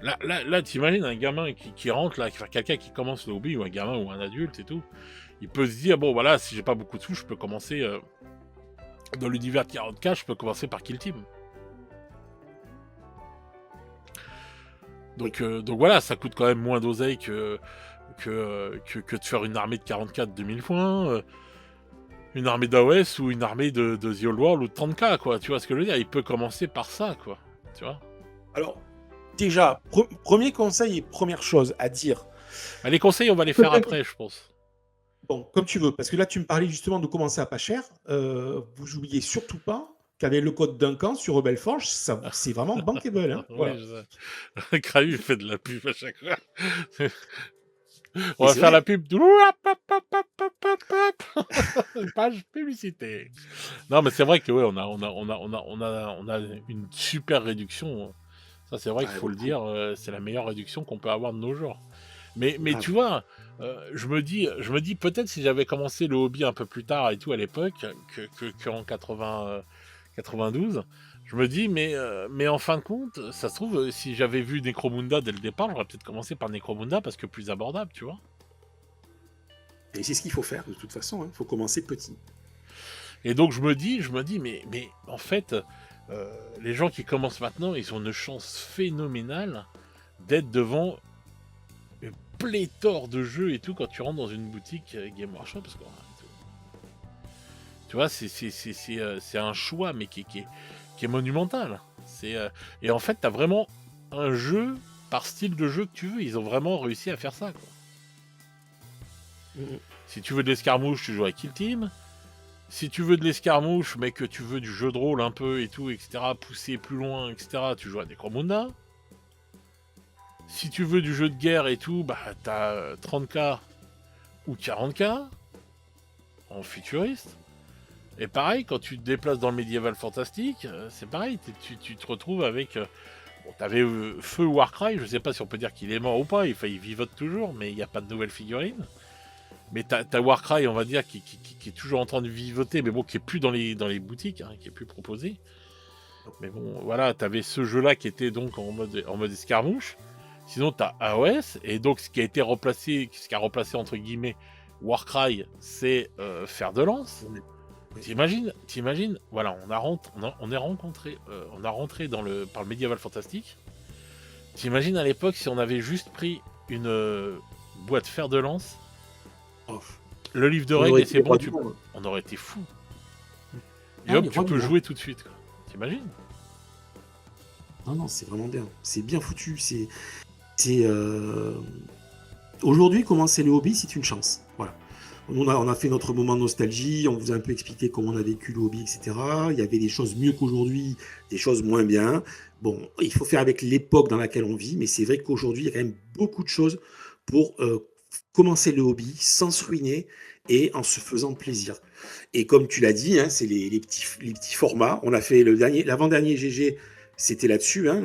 Là, t'imagines un gamin qui rentre, là, enfin, quelqu'un qui commence le hobby, ou un gamin ou un adulte et tout, il peut se dire, bon voilà, si j'ai pas beaucoup de sous, je peux commencer dans l'univers de 40K, je peux commencer par Kill Team. Donc voilà, ça coûte quand même moins d'oseille que de faire une armée de 44 2000 points, une armée d'AOS ou une armée de The Old World ou de 30K, quoi. Tu vois ce que je veux dire? Il peut commencer par ça, quoi. Tu vois? Alors, déjà, premier conseil et première chose à dire. Bah, les conseils, on va les faire après, je pense. Bon, comme tu veux, parce que là, tu me parlais justement de commencer à pas cher. Vous oubliez surtout pas qu'avec le code Duncan sur Rebel Forge, c'est vraiment bankable. Hein. Oui, Voilà. je sais. Krahu fait de la pub à chaque fois. On Et va c'est faire vrai. la pub. Page publicité. Non, mais c'est vrai que ouais, on a une super réduction. Ça, c'est vrai qu'il faut le dire. C'est la meilleure réduction qu'on peut avoir de nos jours. Mais Ah, tu vois, je me dis peut-être si j'avais commencé le hobby un peu plus tard et tout à l'époque qu'en 92, Je me dis, mais en fin de compte, ça se trouve, si j'avais vu Necromunda dès le départ, j'aurais peut-être commencé par Necromunda parce que plus abordable, tu vois. Et c'est ce qu'il faut faire de toute façon. Il faut commencer petit. Et donc je me dis, mais en fait, les gens qui commencent maintenant, ils ont une chance phénoménale d'être devant une pléthore de jeux et tout quand tu rentres dans une boutique Game Workshop. Parce que, tu vois, c'est un choix, mais qui est monumental. Et en fait, t'as vraiment un jeu par style de jeu que tu veux. Ils ont vraiment réussi à faire ça, quoi. Si tu veux de l'escarmouche, tu joues à Kill Team. Si tu veux de l'escarmouche, mais que tu veux du jeu de rôle un peu et tout, etc., pousser plus loin, etc., tu joues à Necromunda. Si tu veux du jeu de guerre et tout, bah t'as 30K ou 40K en futuriste. Et pareil, quand tu te déplaces dans le médiéval fantastique, c'est pareil, tu te retrouves avec... bon, t'avais Feu Warcry, je sais pas si on peut dire qu'il est mort ou pas, il vivote toujours, mais il n'y a pas de nouvelles figurines. Mais t'as Warcry, on va dire, qui est toujours en train de vivoter, mais bon, qui est plus dans les boutiques, hein, qui est plus proposé. Mais bon, voilà, t'avais ce jeu-là qui était donc en mode escarmouche. Sinon, t'as AOS, et donc ce qui a remplacé entre guillemets Warcry, c'est Fer de Lance. T'imagines, voilà, on est rentré par le médiéval fantastique. T'imagines à l'époque si on avait juste pris une boîte Fer de Lance, le livre de règles et c'est bon, on aurait été fou. Et hop, tu peux jouer tout de suite, quoi. T'imagines? Non, c'est vraiment bien. C'est bien foutu. Aujourd'hui, commencer le hobby, c'est une chance. Voilà. On a fait notre moment de nostalgie, on vous a un peu expliqué comment on a vécu le hobby, etc. Il y avait des choses mieux qu'aujourd'hui, des choses moins bien. Bon, il faut faire avec l'époque dans laquelle on vit, mais c'est vrai qu'aujourd'hui, il y a quand même beaucoup de choses pour commencer le hobby sans se ruiner et en se faisant plaisir. Et comme tu l'as dit, hein, c'est les petits formats. On a fait l'avant-dernier GG, c'était là-dessus, hein,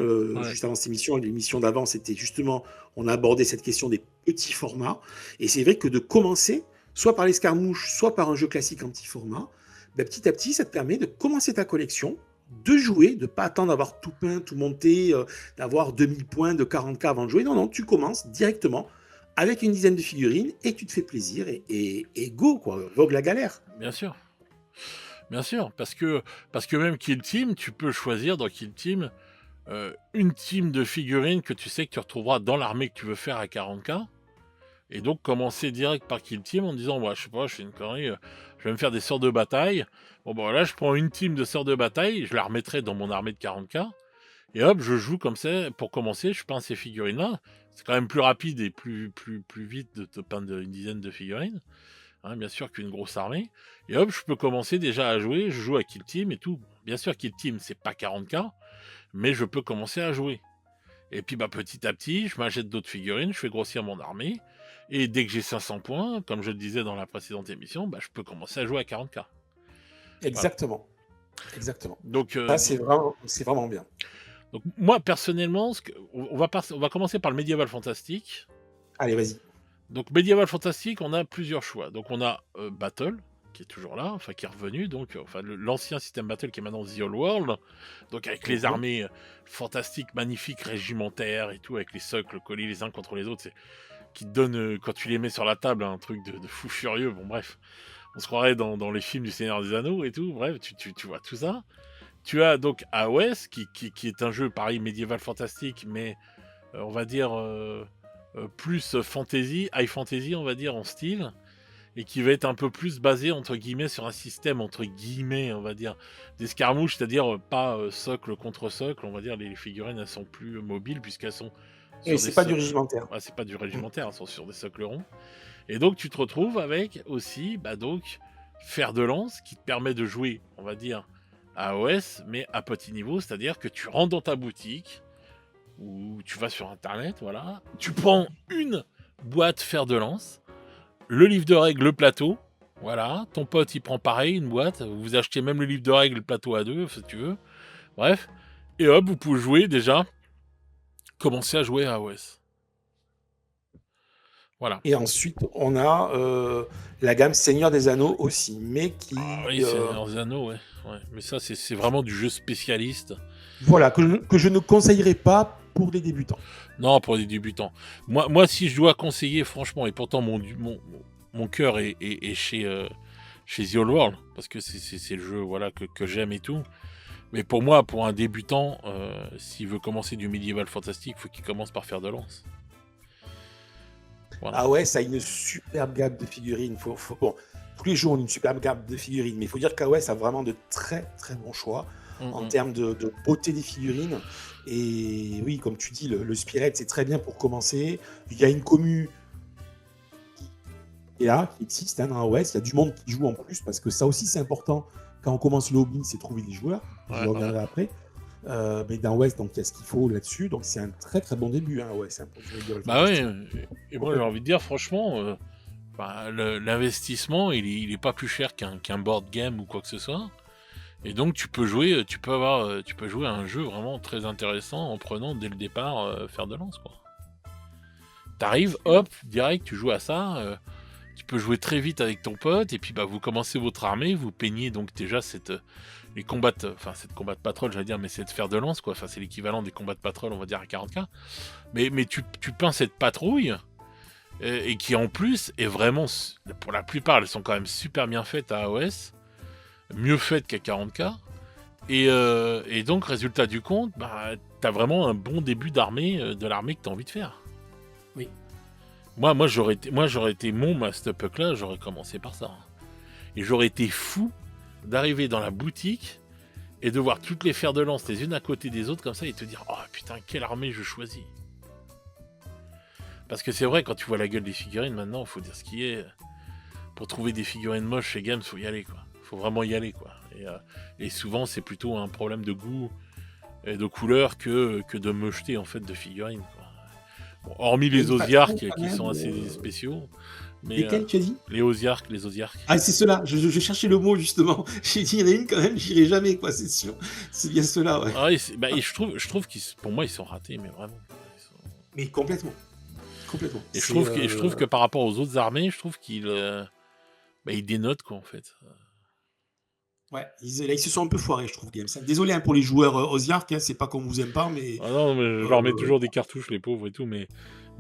juste avant cette émission. L'émission d'avant, c'était justement, on a abordé cette question des petits formats. Et c'est vrai que de commencer, soit par l'escarmouche, soit par un jeu classique en petit format, ben, petit à petit, ça te permet de commencer ta collection, de jouer, de ne pas attendre d'avoir tout peint, tout monté, d'avoir 2000 points de 40K avant de jouer. Non, tu commences directement avec une dizaine de figurines et tu te fais plaisir et go, quoi, vogue la galère. Bien sûr. Bien sûr, parce que même Kill Team, tu peux choisir dans Kill Team une team de figurines que tu sais que tu retrouveras dans l'armée que tu veux faire à 40K. Et donc commencer direct par Kill Team en disant, je sais pas, je fais une connerie, je vais me faire des sœurs de bataille. Bon, bah là, je prends une team de sœurs de bataille, je la remettrai dans mon armée de 40K. Et hop, je joue comme ça, pour commencer, je peins ces figurines-là. C'est quand même plus rapide et plus vite de te peindre une dizaine de figurines. Hein, bien sûr qu'une grosse armée. Et hop, je peux commencer déjà à jouer, je joue à Kill Team et tout. Bien sûr, Kill Team, c'est pas 40K, mais je peux commencer à jouer. Et puis petit à petit, je m'achète d'autres figurines, je fais grossir mon armée, et dès que j'ai 500 points, comme je le disais dans la précédente émission, je peux commencer à jouer à 40K. Exactement. Voilà. Exactement. Donc, c'est vraiment bien. Donc moi, personnellement, on va commencer par le médiéval fantastique. Allez, vas-y. Donc médiéval fantastique, on a plusieurs choix. Donc on a Battle, qui est toujours là, enfin qui est revenu, donc l'ancien système Battle qui est maintenant The Old World, donc avec les armées fantastiques, magnifiques, régimentaires et tout, avec les socles collés les uns contre les autres, qui te donnent, quand tu les mets sur la table, un truc de fou furieux. Bon bref, on se croirait dans les films du Seigneur des Anneaux et tout, bref, tu vois tout ça. Tu as donc AOS, qui est un jeu pareil médiéval fantastique, mais on va dire plus fantasy, high fantasy on va dire en style, et qui va être un peu plus basé entre guillemets sur un système entre guillemets on va dire d'escarmouche, c'est-à-dire pas socle contre socle, on va dire les figurines elles sont plus mobiles puisqu'elles sont et c'est pas du régimentaire. Ouais, c'est pas du régimentaire, elles sont sur des socles ronds. Et donc tu te retrouves avec aussi donc Fer de Lance qui te permet de jouer on va dire à AOS mais à petit niveau, c'est-à-dire que tu rentres dans ta boutique ou tu vas sur internet, voilà, tu prends une boîte Fer de Lance, le livre de règles, le plateau, voilà, ton pote il prend pareil, une boîte, vous achetez même le livre de règles, le plateau à deux, si tu veux, bref, et hop, vous pouvez jouer déjà, commencer à jouer à AOS. Voilà. Et ensuite, on a la gamme Seigneur des Anneaux aussi, mais qui... Ah oui, c'est Seigneur des Anneaux, ouais. Mais ça, c'est vraiment du jeu spécialiste. Voilà, que je ne conseillerais pas pour les débutants. Non, pour les débutants. Moi, si je dois conseiller, franchement, et pourtant mon cœur est chez The Old World, parce que c'est le jeu voilà, que j'aime et tout. Mais pour moi, pour un débutant, s'il veut commencer du médiéval fantastique, il faut qu'il commence par faire de lance. Voilà. Ah ouais, ça a une superbe gamme de figurines. Bon, tous les jeux ont une superbe gamme de figurines, mais il faut dire qu'AOS a vraiment de très très bons choix en termes de beauté des figurines. Et oui, comme tu dis, le Spirit, c'est très bien pour commencer. Il y a une commu qui existe dans AOS. Il y a du monde qui joue en plus, parce que ça aussi, c'est important. Quand on commence le hobby, c'est trouver des joueurs. Je reviendrai après. Mais dans West, donc il y a ce qu'il faut là-dessus, donc c'est un très très bon début. Bah ouais, et moi j'ai envie de dire franchement, l'investissement il est pas plus cher qu'un board game ou quoi que ce soit, et donc tu peux jouer à un jeu vraiment très intéressant en prenant dès le départ fer de lance quoi. T'arrives, hop, direct tu joues à ça. Tu peux jouer très vite avec ton pote, et puis bah, vous commencez votre armée, vous peignez donc déjà cette combat de patrol, j'allais dire, mais c'est de fer de lance, quoi. Enfin, c'est l'équivalent des combats de patrol, on va dire, à 40K. Mais tu peins cette patrouille, et qui en plus est vraiment, pour la plupart, elles sont quand même super bien faites à AOS, mieux faites qu'à 40K. Et donc, résultat du compte, bah, t'as vraiment un bon début d'armée, de l'armée que t'as envie de faire. Oui. Moi j'aurais été mon Masterpuck là, j'aurais commencé par ça. Et j'aurais été fou d'arriver dans la boutique et de voir toutes les fers de lance les unes à côté des autres comme ça et te dire oh putain quelle armée je choisis. Parce que c'est vrai, quand tu vois la gueule des figurines maintenant, faut dire ce qui est. Pour trouver des figurines moches chez Games, faut y aller quoi. Faut vraiment y aller quoi. Et souvent c'est plutôt un problème de goût et de couleur que de me jeter en fait de figurines quoi. Bon, hormis les Osiarques qui sont assez spéciaux. Mais, lesquels tu as dit? Les Osiarques. Ah, c'est ceux-là, je cherchais le mot justement. J'ai dit, il y en a une quand même, j'irai jamais, quoi, c'est sûr. C'est bien ceux-là, ouais. Ah, et je trouve qu'ils, pour moi, ils sont ratés, mais vraiment. Mais complètement. Et je trouve que par rapport aux autres armées, je trouve qu'ils ils dénotent, quoi, en fait. Ouais, ils se sont un peu foirés, je trouve, Games. Désolé pour les joueurs Osiark, c'est pas qu'on vous aime pas, mais... Ah non, mais je leur mets toujours des cartouches, les pauvres et tout, mais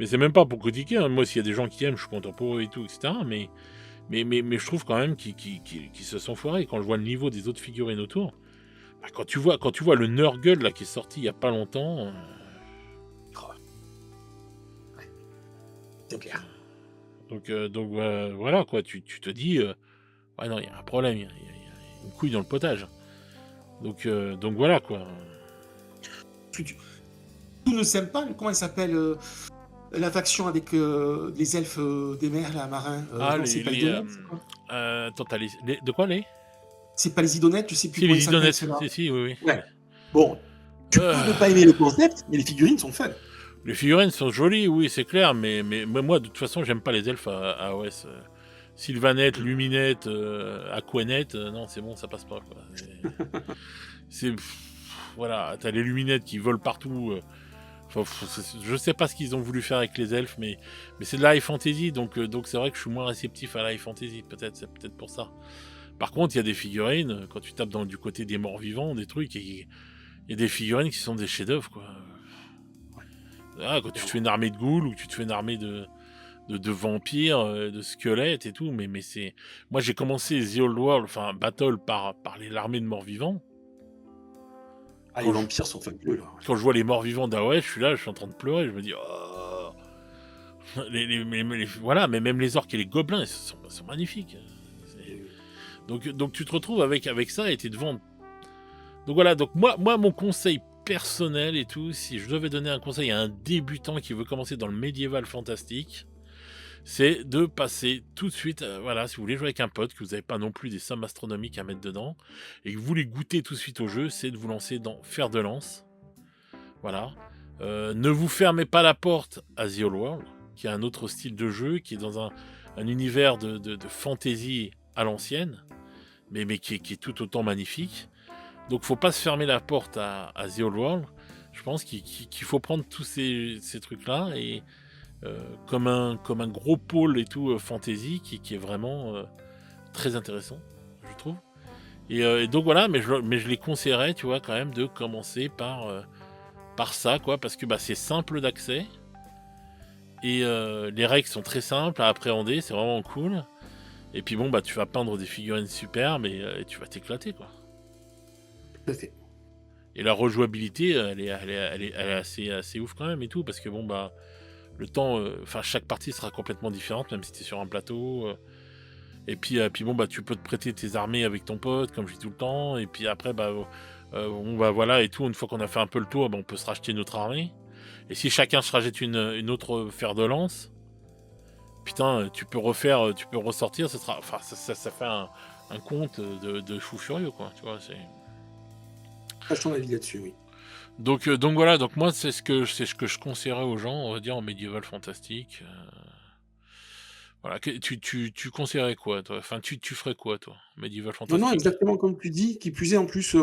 c'est même pas pour critiquer. Hein. Moi, s'il y a des gens qui aiment, je suis content pour eux et tout, etc. Mais je trouve quand même qu'ils se sont foirés. Quand je vois le niveau des autres figurines autour, bah, quand tu vois le Nurgle là qui est sorti il y a pas longtemps, c'est clair. Donc voilà quoi, tu te dis ouais non, il y a un problème, il y a une couille dans le potage. Donc voilà quoi. Tout ne s'aime pas, comment elle s'appelle la faction avec les elfes des mers, là, marins. C'est pas les Idonettes, attends, t'as de quoi les? C'est pas les Idonettes, je sais plus. Si, les Idonettes, si, oui. Ouais. Bon, tu peux ne pas aimer le concept, mais les figurines sont fun. Les figurines sont jolies, oui, c'est clair, mais moi, de toute façon, j'aime pas les elfes à OS. Sylvanette, Luminette, Aquanette, non, c'est bon, ça passe pas, quoi. Voilà, t'as les Luminettes qui volent partout. Je sais pas ce qu'ils ont voulu faire avec les elfes, mais c'est de la high fantasy, donc c'est vrai que je suis moins réceptif à la high fantasy, c'est peut-être pour ça. Par contre, il y a des figurines, quand tu tapes du côté des morts vivants, des trucs, il y a des figurines qui sont des chefs-d'œuvre, quoi. Ah, quand tu te fais une armée de ghouls ou tu te fais une armée de vampires, de squelettes et tout, mais c'est... Moi, j'ai commencé The Old World, enfin, Battle par l'armée de morts vivants. Ah, les vampires sont fabuleux, là. Quand je vois les morts vivants d'AOS, je suis en train de pleurer, je me dis... Oh voilà, mais même les orques et les gobelins, ils sont magnifiques. Donc tu te retrouves avec ça et t'es devant... Donc voilà, donc moi mon conseil personnel et tout, si je devais donner un conseil à un débutant qui veut commencer dans le médiéval fantastique, c'est de passer tout de suite, voilà, si vous voulez jouer avec un pote, que vous n'avez pas non plus des sommes astronomiques à mettre dedans, et que vous voulez goûter tout de suite au jeu, c'est de vous lancer dans Fer de Lance. Voilà. Ne vous fermez pas la porte à The Old World, qui est un autre style de jeu, qui est dans un univers de fantasy à l'ancienne, mais qui est tout autant magnifique. Donc faut pas se fermer la porte à The Old World. Je pense qu'il faut prendre tous ces trucs-là et comme un gros pôle et tout fantasy qui est vraiment très intéressant, je trouve. Et donc voilà, mais je les conseillerais, tu vois, quand même, de commencer par ça, quoi, parce que bah, c'est simple d'accès et les règles sont très simples à appréhender, c'est vraiment cool. Et puis bon, bah, tu vas peindre des figurines superbes et tu vas t'éclater, quoi. Tout à fait. Et la rejouabilité, elle est assez ouf quand même et tout, parce que bon, bah, le temps, enfin, chaque partie sera complètement différente, même si tu es sur un plateau. Et puis bon, bah, tu peux te prêter tes armées avec ton pote, comme je dis tout le temps. Et puis après, bah, bon, bah, voilà, et tout, une fois qu'on a fait un peu le tour, bah, on peut se racheter notre armée. Et si chacun se rachète une autre fer de lance, putain, tu peux ressortir, enfin, ça fait un compte de fou furieux, quoi. Tu vois, c'est. Partage ton avis là-dessus, oui. Donc voilà, donc moi c'est ce que je conseillerais aux gens, on va dire en médiéval fantastique. Voilà, tu conseillerais quoi, toi? Enfin, tu ferais quoi, toi, médiéval Non, non, fantastique? exactement comme tu dis. Qui plus est, en plus,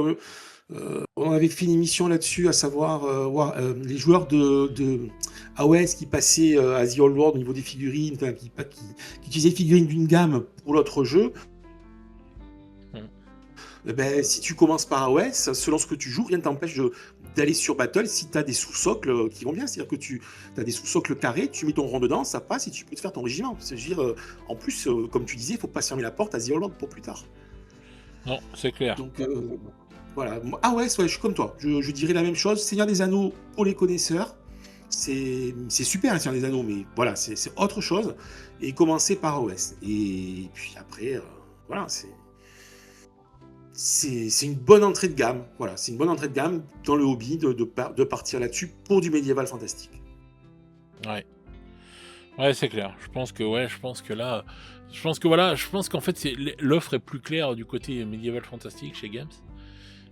on avait fait une émission là-dessus, à savoir les joueurs de AOS qui passaient à The Old World au niveau des figurines, enfin, qui utilisaient les figurines d'une gamme pour l'autre jeu. Mm. Eh ben, si tu commences par AOS, selon ce que tu joues, rien ne t'empêche d'aller sur Battle si tu as des sous-socles qui vont bien. C'est-à-dire que tu as des sous-socles carrés, tu mets ton rond dedans, ça passe et tu peux te faire ton régiment. C'est-à-dire, en plus, comme tu disais, il ne faut pas se fermer la porte à The Old World pour plus tard. Non, c'est clair. Donc voilà. Ah ouais, je suis comme toi. Je dirais la même chose. Seigneur des Anneaux pour les connaisseurs, c'est super, hein, Seigneur des Anneaux, mais voilà, c'est autre chose. Et commencer par OS. Et puis après, voilà, c'est une bonne entrée de gamme. Voilà, c'est une bonne entrée de gamme dans le hobby de partir là-dessus pour du médiéval fantastique. Ouais. Ouais, c'est clair. Je pense qu'en fait, l'offre est plus claire du côté médiéval fantastique chez Games.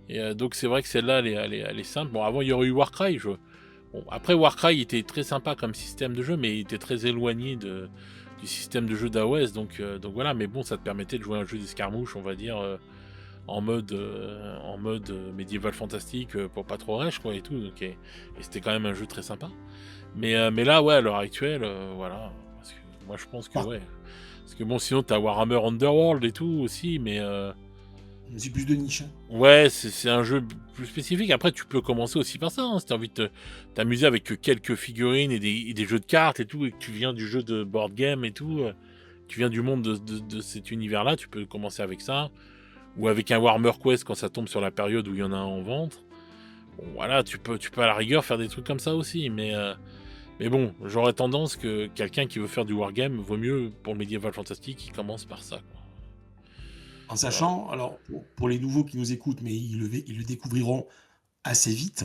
Et donc c'est vrai que celle-là, elle est simple. Bon, avant, il y aurait eu Warcry. Bon, après, Warcry était très sympa comme système de jeu, mais il était très éloigné du système de jeu d'AOS. Donc voilà, mais bon, ça te permettait de jouer un jeu d'escarmouche, on va dire, en mode médiéval fantastique, pour pas trop rage, quoi, et tout. Et c'était quand même un jeu très sympa. Mais là, ouais, à l'heure actuelle, voilà. Parce que moi, je pense que, Par- ouais. Parce que bon, sinon, t'as Warhammer Underworld et tout aussi, mais C'est plus de niche. Hein. ouais, c'est un jeu plus spécifique. Après, tu peux commencer aussi par ça, hein, si t'as envie de t'amuser avec quelques figurines et des jeux de cartes et tout, et que tu viens du jeu de board game et tout, tu viens du monde de cet univers-là, tu peux commencer avec ça. Ou avec un Warhammer Quest quand ça tombe sur la période où il y en a un en vente. Bon, voilà, tu peux à la rigueur faire des trucs comme ça aussi, mais bon, j'aurais tendance que quelqu'un qui veut faire du wargame, vaut mieux pour le médiéval fantastique, il commence par ça, quoi. En Voilà. sachant, alors pour les nouveaux qui nous écoutent, mais ils le découvriront assez vite,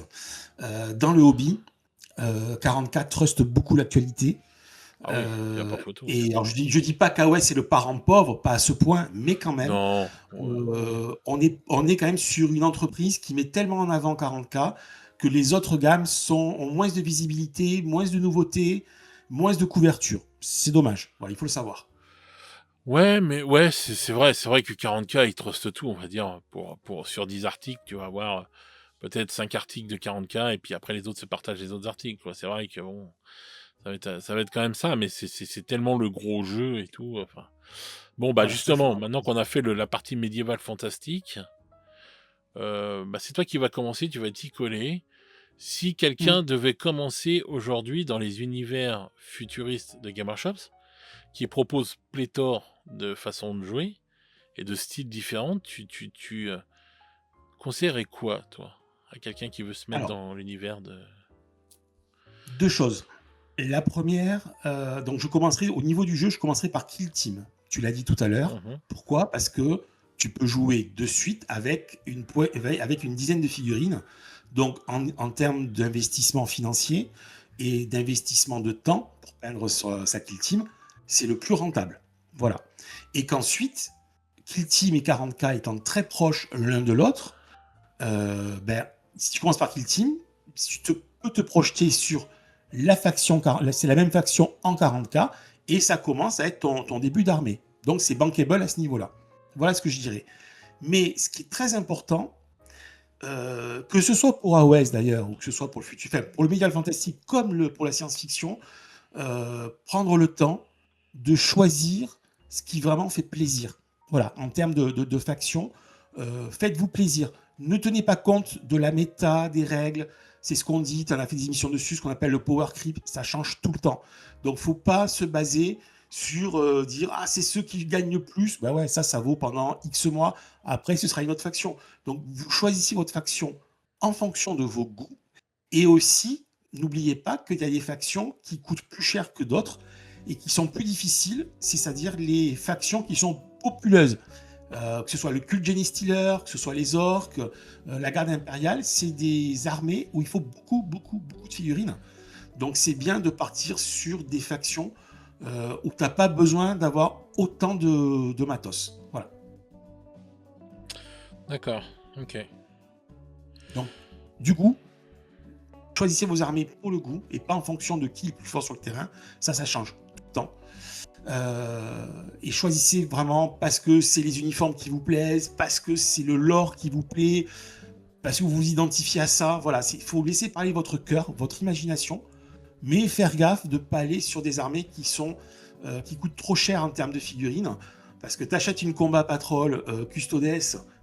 dans le hobby, 44 truste beaucoup l'actualité. Ah oui, il n'y a pas photo. Et alors je dis pas qu'AOS est le parent pauvre, pas à ce point, mais quand même, Non. on est quand même sur une entreprise qui met tellement en avant 40K que les autres gammes ont moins de visibilité, moins de nouveautés, moins de couverture. C'est dommage. Voilà, il faut le savoir. Ouais, mais ouais, c'est vrai que 40K, il truste tout, on va dire. Sur 10 articles, tu vas avoir peut-être 5 articles de 40K, et puis après les autres se partagent les autres articles, quoi. C'est vrai que bon, ça va être quand même ça, mais c'est tellement le gros jeu et tout. Enfin. Bon, bah Voilà, tout à fait. justement, maintenant qu'on a fait la partie médiévale fantastique, bah c'est toi qui vas commencer, tu vas t'y coller. Si Mm. quelqu'un devait commencer aujourd'hui dans les univers futuristes de Game Workshops, qui proposent pléthore de façons de jouer et de styles différents, tu conseillerais quoi, toi, à quelqu'un qui veut se mettre Alors, dans l'univers de... deux choses. La première, donc je commencerai au niveau du jeu, je commencerai par Kill Team. Tu l'as dit tout à l'heure. Mhm. Pourquoi? Parce que tu peux jouer de suite avec une dizaine de figurines. Donc en termes d'investissement financier et d'investissement de temps pour peindre sa Kill Team, c'est le plus rentable. Voilà. Et qu'ensuite, Kill Team et 40K étant très proches l'un de l'autre, si tu commences par Kill Team, peux te projeter sur la faction, c'est la même faction en 40K, et ça commence à être ton début d'armée. Donc c'est bankable à ce niveau-là. Voilà ce que je dirais. Mais ce qui est très important, que ce soit pour AOS d'ailleurs, ou que ce soit pour le futur, enfin, pour le médiéval fantastique comme pour la science-fiction, prendre le temps de choisir ce qui vraiment fait plaisir. Voilà, en termes de factions, faites-vous plaisir. Ne tenez pas compte de la méta, des règles. C'est ce qu'on dit, tu en as fait des émissions dessus, ce qu'on appelle le power creep, ça change tout le temps. Donc, faut pas se baser sur dire « Ah, c'est ceux qui gagnent le plus ». Ben ouais, ça vaut pendant X mois. Après, ce sera une autre faction. Donc, vous choisissez votre faction en fonction de vos goûts. Et aussi, n'oubliez pas qu'il y a des factions qui coûtent plus cher que d'autres et qui sont plus difficiles, c'est-à-dire les factions qui sont populeuses. Que ce soit le culte Genny Stealer, que ce soit les orques, la garde impériale, c'est des armées où il faut beaucoup de figurines. Donc c'est bien de partir sur des factions où tu n'as pas besoin d'avoir autant de matos. Voilà. D'accord, ok. Donc, du coup, choisissez vos armées pour le goût et pas en fonction de qui est le plus fort sur le terrain. Ça change tout le temps. Et choisissez vraiment parce que c'est les uniformes qui vous plaisent, parce que c'est le lore qui vous plaît, parce que vous vous identifiez à ça. Voilà, il faut laisser parler votre cœur, votre imagination, mais faire gaffe de ne pas aller sur des armées qui coûtent trop cher en termes de figurines, parce que tu achètes une combat patrol custodes,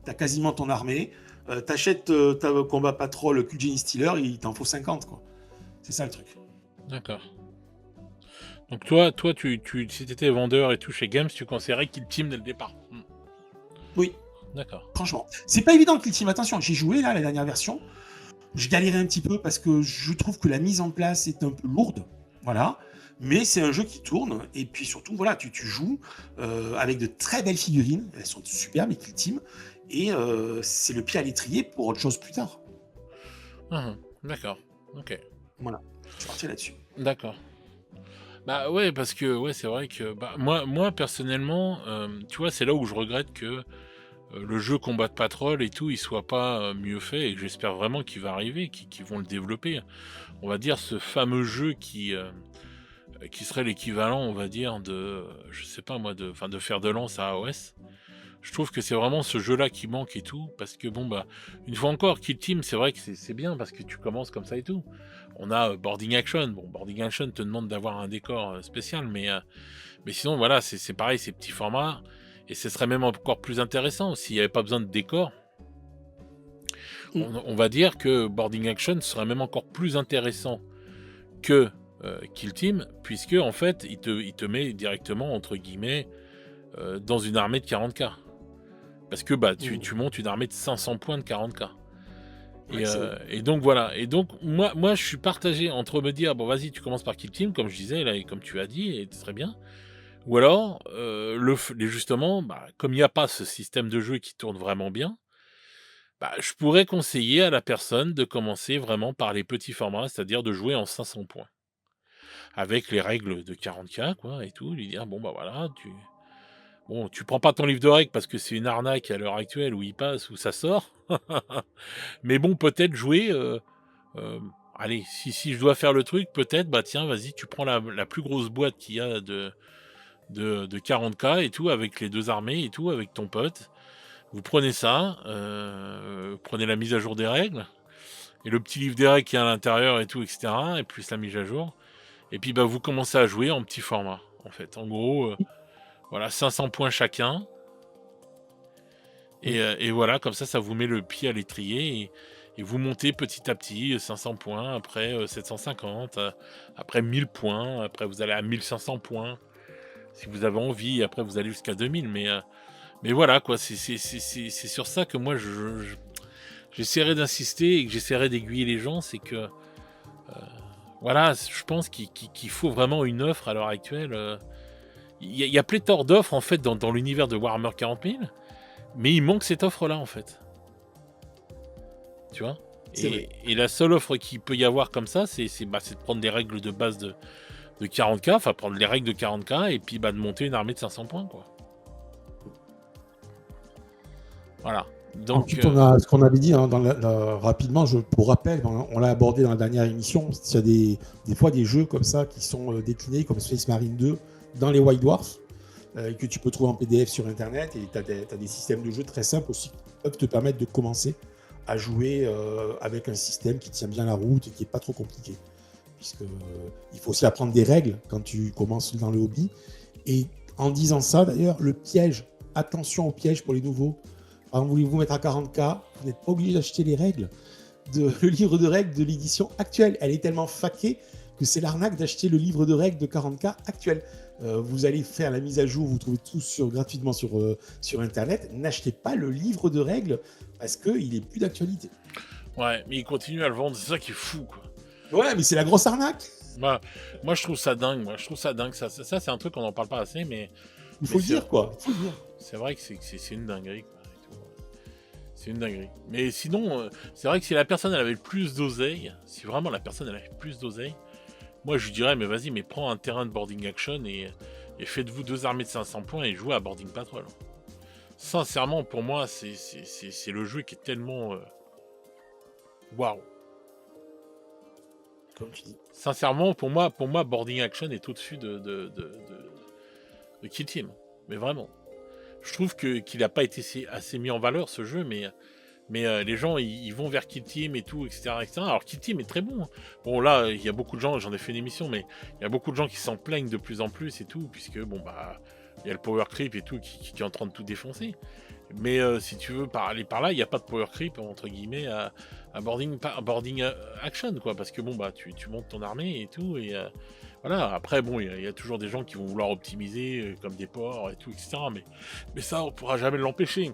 tu as quasiment ton armée, tu achètes ta combat patrol Cult Genny Stealer, il t'en faut 50, quoi. C'est ça le truc. D'accord. Donc toi si tu étais vendeur et tout chez Games, tu conseillerais Kill Team dès le départ. Oui. D'accord. Franchement. C'est pas évident Kill Team, attention, j'ai joué là la dernière version. Je galérais un petit peu parce que je trouve que la mise en place est un peu lourde. Voilà. Mais c'est un jeu qui tourne. Et puis surtout, voilà, tu joues avec de très belles figurines. Elles sont superbes, les Kill Team. Et c'est le pied à l'étrier pour autre chose plus tard. D'accord. Ok. Voilà. Je suis parti là-dessus. D'accord. Bah ouais, parce que ouais, c'est vrai que moi personnellement, tu vois, c'est là où je regrette que le jeu Combat Patrol et tout, il soit pas mieux fait, et que j'espère vraiment qu'il va arriver, qu'ils vont le développer. On va dire ce fameux jeu qui serait l'équivalent, on va dire, de, je sais pas moi, de fer de lance à AOS. Je trouve que c'est vraiment ce jeu-là qui manque et tout, parce que bon bah, une fois encore, Kill Team, c'est vrai que c'est bien parce que tu commences comme ça et tout. On a Boarding Action. Bon, Boarding Action te demande d'avoir un décor spécial, mais sinon voilà, c'est pareil, ces petits formats, et ce serait même encore plus intéressant s'il n'y avait pas besoin de décor. On va dire que Boarding Action serait même encore plus intéressant que Kill Team, puisque en fait, il te met directement entre guillemets dans une armée de 40k. Parce que bah tu montes une armée de 500 points de 40k. Et donc voilà. Et donc moi je suis partagé entre me dire bon vas-y tu commences par Kill Team comme je disais là et comme tu as dit et c'est très bien. Ou alors justement comme il n'y a pas ce système de jeu qui tourne vraiment bien, je pourrais conseiller à la personne de commencer vraiment par les petits formats, c'est-à-dire de jouer en 500 points. Avec les règles de 40k quoi et tout, lui dire bon bah voilà tu prends pas ton livre de règles parce que c'est une arnaque à l'heure actuelle où il passe, où ça sort. Mais bon, peut-être jouer. Allez, si je dois faire le truc, peut-être, tiens, vas-y, tu prends la plus grosse boîte qu'il y a de 40k et tout, avec les deux armées et tout, avec ton pote. Vous prenez ça, prenez la mise à jour des règles, et le petit livre des règles qui est à l'intérieur et tout, etc., et plus la mise à jour. Et puis, vous commencez à jouer en petit format, en fait. En gros. Voilà, 500 points chacun. Et voilà, comme ça vous met le pied à l'étrier. Et vous montez petit à petit 500 points, après 750, après 1000 points, après vous allez à 1500 points, si vous avez envie, après vous allez jusqu'à 2000. Mais voilà, quoi, c'est sur ça que moi j'essaierai d'insister et que j'essaierai d'aiguiller les gens, c'est que voilà, je pense qu'il faut vraiment une offre à l'heure actuelle. Il y a pléthore d'offres en fait dans l'univers de Warhammer 40 000, mais il manque cette offre là en fait. Tu vois, et la seule offre qu'il peut y avoir comme ça, c'est de prendre des règles de base de 40k, enfin prendre les règles de 40k et puis de monter une armée de 500 points quoi. Voilà. Donc, ensuite, on a ce qu'on avait dit rapidement, pour rappel, on l'a abordé dans la dernière émission, il y a des fois des jeux comme ça qui sont déclinés comme Space Marine 2 dans les White Dwarfs, que tu peux trouver en PDF sur Internet, et tu as des systèmes de jeu très simples aussi qui peuvent te permettre de commencer à jouer avec un système qui tient bien la route et qui n'est pas trop compliqué. puisque il faut aussi apprendre des règles quand tu commences dans le hobby. Et en disant ça, d'ailleurs, le piège, attention au piège pour les nouveaux. Par exemple, voulez-vous mettre à 40K, vous n'êtes pas obligé d'acheter les règles, le livre de règles de l'édition actuelle. Elle est tellement faquée que c'est l'arnaque d'acheter le livre de règles de 40K actuel. Vous allez faire la mise à jour, vous trouvez tout gratuitement sur Internet. N'achetez pas le livre de règles parce qu'il n'est plus d'actualité. Ouais, mais ils continuent à le vendre, c'est ça qui est fou, quoi. Ouais, mais c'est la grosse arnaque. Moi, je trouve ça dingue, Ça, c'est un truc qu'on n'en parle pas assez, mais Il faut le c'est- dire, quoi. Il faut le dire. c'est vrai que c'est une dinguerie, quoi. Et tout. C'est une dinguerie. Mais sinon, c'est vrai que si la personne elle avait le plus d'oseille, si vraiment la personne elle avait plus d'oseille, moi je lui dirais, mais vas-y, mais prends un terrain de boarding action et faites-vous 2 armées de 500 points et jouez à Boarding Patrol. Sincèrement, pour moi, c'est le jeu qui est tellement... Waouh. Comme tu dis. Sincèrement, pour moi, Boarding Action est au-dessus de Kill Team. Mais vraiment. Je trouve qu'il n'a pas été assez mis en valeur, ce jeu, mais les gens, ils vont vers Kill Team et tout, etc., etc. Alors, Kill Team est très bon. Hein. Bon, là, il y a beaucoup de gens, j'en ai fait une émission, mais il y a beaucoup de gens qui s'en plaignent de plus en plus et tout, puisque, bon, bah, il y a le power creep et tout qui est en train de tout défoncer. Mais si tu veux aller par là, il n'y a pas de power creep, entre guillemets, à boarding action, quoi. Parce que, bon, bah, tu montes ton armée et tout, et voilà. Après, bon, il y a toujours des gens qui vont vouloir optimiser, comme des ports et tout, etc. Mais ça, on pourra jamais l'empêcher.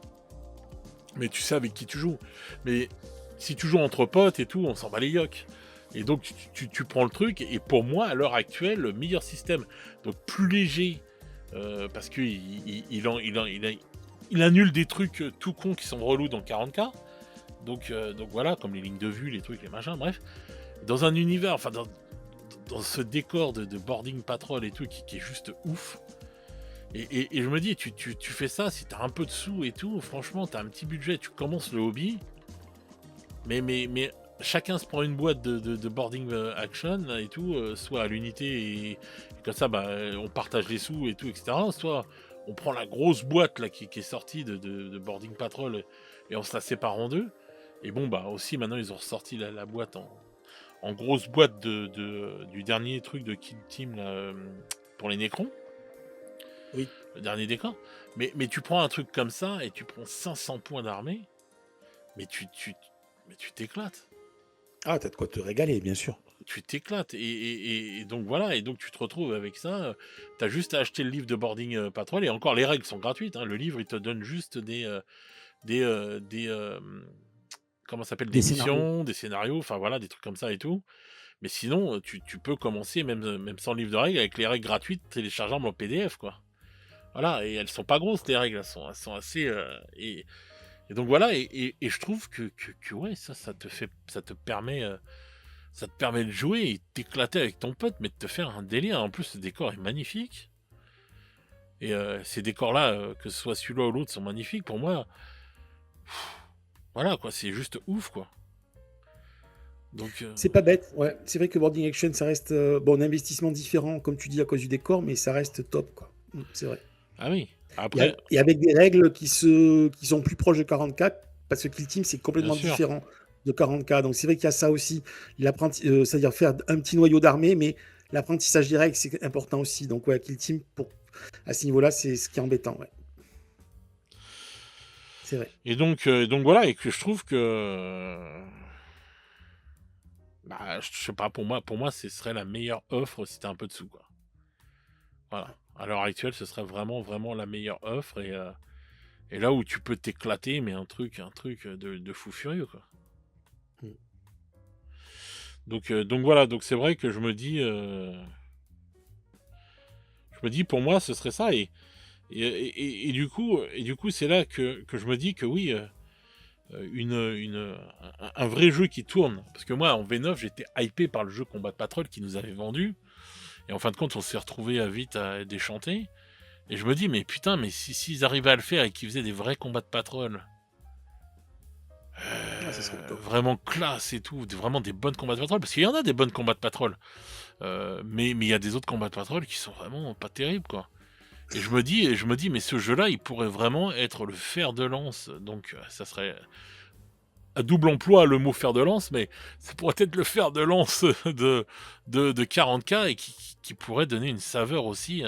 Mais tu sais avec qui tu joues. Mais si tu joues entre potes et tout, on s'en bat les yocs. Et donc, tu prends le truc, et pour moi, à l'heure actuelle, le meilleur système, donc plus léger, parce qu'il annule des trucs tout cons qui sont relous dans 40K. Donc voilà, comme les lignes de vue, les trucs, les machins, bref. Dans un univers, enfin, dans ce décor de boarding patrol et tout, qui est juste ouf. Et je me dis, tu fais ça, si t'as un peu de sous et tout, franchement, t'as un petit budget, tu commences le hobby, mais chacun se prend une boîte de boarding action et tout, soit à l'unité, et comme ça, bah, on partage les sous et tout, etc. Soit on prend la grosse boîte là qui est sortie de boarding patrol et on se la sépare en deux. Et bon, bah aussi, maintenant, ils ont ressorti la boîte en grosse boîte du dernier truc de Kill Team là, pour les Nécrons. Oui. Le dernier décor. Mais tu prends un truc comme ça et tu prends 500 points d'armée, mais tu t'éclates. Ah, t'as de quoi te régaler, bien sûr. Tu t'éclates. Et donc voilà, et donc tu te retrouves avec ça. T'as juste à acheter le livre de Boarding Patrol, et encore, les règles sont gratuites. Hein. Le livre, il te donne juste des comment ça s'appelle, des missions, des scénarios, enfin voilà, des trucs comme ça et tout. Mais sinon, tu peux commencer même sans livre de règles, avec les règles gratuites téléchargeables en PDF, quoi. Voilà, et elles sont pas grosses, les règles, elles sont assez... et donc voilà, et je trouve que ouais, ça te permet de jouer et t'éclater avec ton pote, mais de te faire un délire. En plus, ce décor est magnifique. Et ces décors-là, que ce soit celui-là ou l'autre, sont magnifiques. Pour moi, voilà, quoi, c'est juste ouf, quoi. Donc, C'est pas bête, ouais. C'est vrai que Boarding Action, ça reste un investissement différent, comme tu dis, à cause du décor, mais ça reste top, quoi. C'est vrai. ah oui, après, Et avec des règles qui sont plus proches de 44, parce que Kill Team, c'est complètement Bien sûr. différent de 40K. Donc c'est vrai qu'il y a ça aussi, c'est-à-dire faire un petit noyau d'armée, mais l'apprentissage des règles, c'est important aussi. Donc ouais, Kill Team, à ce niveau-là, c'est ce qui est embêtant, ouais. C'est vrai. et donc voilà, et que je trouve que... Bah, je sais pas, pour moi, ce serait la meilleure offre si t'as un peu de sous, quoi. Voilà. À l'heure actuelle, ce serait vraiment, vraiment la meilleure offre, et là où tu peux t'éclater, mais un truc de fou furieux, quoi. Mm. Donc voilà, donc c'est vrai que je me dis, pour moi, ce serait ça, et du coup, c'est là que je me dis que oui, un vrai jeu qui tourne, parce que moi, en V9, j'étais hypé par le jeu Combat Patrol qui nous avait vendu, et en fin de compte, on s'est retrouvé vite à déchanter. Et je me dis, mais putain, mais s'ils arrivaient à le faire et qu'ils faisaient des vrais combats de patrol, Ça serait top. vraiment classe et tout, vraiment des bonnes combats de patrol, parce qu'il y en a des bonnes combats de patrol, mais il y a des autres combats de patrol qui sont vraiment pas terribles, quoi. Et je me dis, mais ce jeu-là, il pourrait vraiment être le fer de lance, donc ça serait à double emploi le mot fer de lance, mais ça pourrait être le fer de lance de 40K et qui pourrait donner une saveur aussi.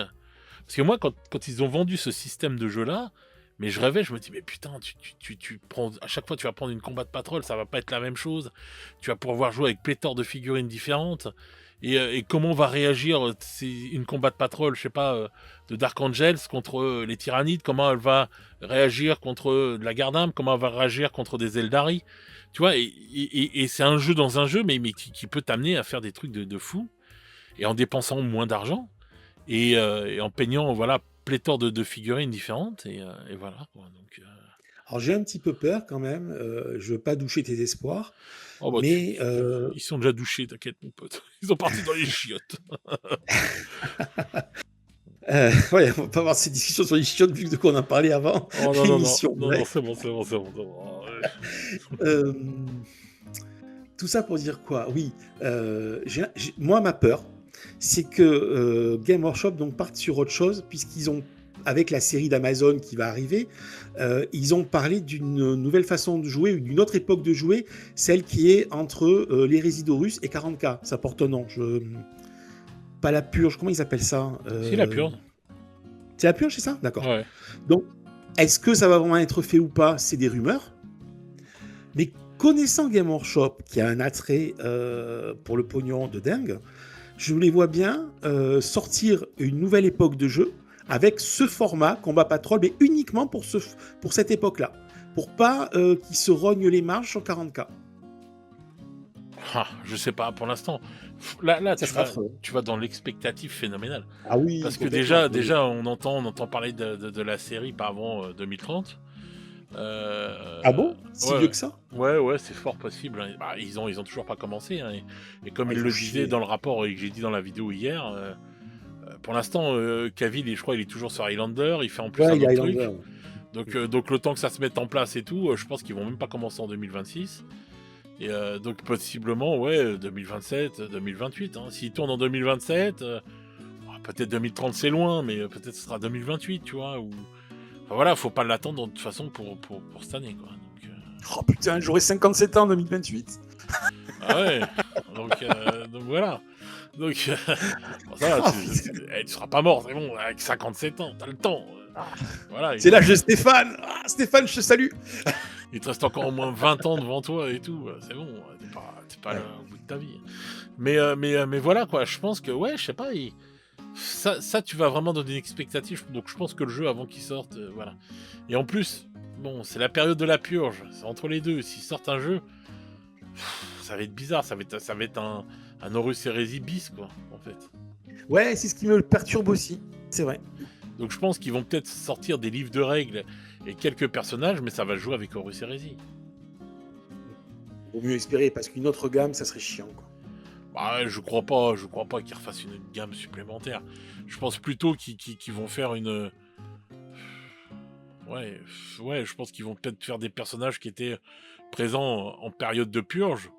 Parce que moi, quand ils ont vendu ce système de jeu-là, mais je rêvais, je me dis, mais putain, tu prends, à chaque fois tu vas prendre une combat de patrol, ça va pas être la même chose. Tu vas pouvoir jouer avec pléthore de figurines différentes. Et comment va réagir une combat de patrol, je sais pas, de Dark Angels contre les Tyrannides, comment elle va réagir contre de la Gardam, comment elle va réagir contre des Eldari. Tu vois, et c'est un jeu dans un jeu, mais qui peut t'amener à faire des trucs de fou, et en dépensant moins d'argent, et en peignant, voilà, pléthore de figurines différentes, et voilà, quoi. Donc, Alors j'ai un petit peu peur quand même, je veux pas doucher tes espoirs, oh bah, mais ils sont déjà douchés, t'inquiète, mon pote. Ils sont partis dans les chiottes. ouais, on va pas avoir cette discussion sur les chiottes vu de quoi on a parlé avant Oh non, non, l'émission. non, Ouais. non, c'est bon. Ouais. Euh, tout ça pour dire quoi? Oui, moi ma peur, c'est que Game Workshop donc parte sur autre chose puisqu'ils ont, avec la série d'Amazon qui va arriver, ils ont parlé d'une nouvelle façon de jouer, d'une autre époque de jouer, celle qui est entre l'hérésie d'Horus et 40K. Ça porte un nom. Pas la purge, comment ils appellent ça? C'est la purge. C'est la purge, c'est ça? D'accord. Ouais. Donc, est-ce que ça va vraiment être fait ou pas? C'est des rumeurs. Mais connaissant Game Workshop, qui a un attrait pour le pognon de dingue, je les vois bien sortir une nouvelle époque de jeu avec ce format combat patrol, mais uniquement pour cette époque-là. Pour pas qu'ils se rognent les marges sur 40K. Ah, je sais pas, pour l'instant. Là Ça sera affreux. tu vas dans l'expectative phénoménale. Ah oui. Parce que complètement. déjà on entend parler de la série pas avant 2030. Ah bon? Si ouais, vieux que ça? ouais, c'est fort possible, hein. Bah, ils ont toujours pas commencé, hein, et comme Ah, ils ils le font disaient chier. dans le rapport et que j'ai dit dans la vidéo hier, pour l'instant, Cavill, je crois, il est toujours sur Highlander, il fait en plus Ouais, un il y a autre truc. Highlander. Donc le temps que ça se mette en place et tout, je pense qu'ils vont même pas commencer en 2026. Et donc possiblement, ouais, 2027, 2028. Hein. S'ils tournent en 2027, peut-être 2030 c'est loin, mais peut-être ce sera 2028, tu vois. Enfin, voilà, faut pas l'attendre de toute façon pour cette année, quoi. Donc, Oh putain, j'aurai 57 ans en 2028. ah ouais, donc voilà. Donc, bon, ça va, tu seras pas mort, c'est bon, avec 57 ans, t'as le temps. Voilà, C'est l'âge de Stéphane. Ah, Stéphane, je te salue. il te reste encore au moins 20 ans devant toi et tout, c'est bon, t'es pas Ouais. au bout de ta vie. Mais voilà, quoi, je pense que, ouais, je sais pas, ça, tu vas vraiment donner une expectative, donc je pense que le jeu, avant qu'il sorte, voilà. Et en plus, bon, c'est la période de la purge, c'est entre les deux, s'ils sortent un jeu, ça va être bizarre, ça va être un Horus Heresy bis, quoi, en fait. Ouais, c'est ce qui me perturbe aussi. C'est vrai. Donc je pense qu'ils vont peut-être sortir des livres de règles et quelques personnages, mais ça va jouer avec Horus Heresy. Vaut mieux espérer parce qu'une autre gamme, ça serait chiant, quoi. Bah, je crois pas qu'ils refassent une gamme supplémentaire. Je pense plutôt qu'ils vont faire une... Ouais, je pense qu'ils vont peut-être faire des personnages qui étaient présents en période de purge,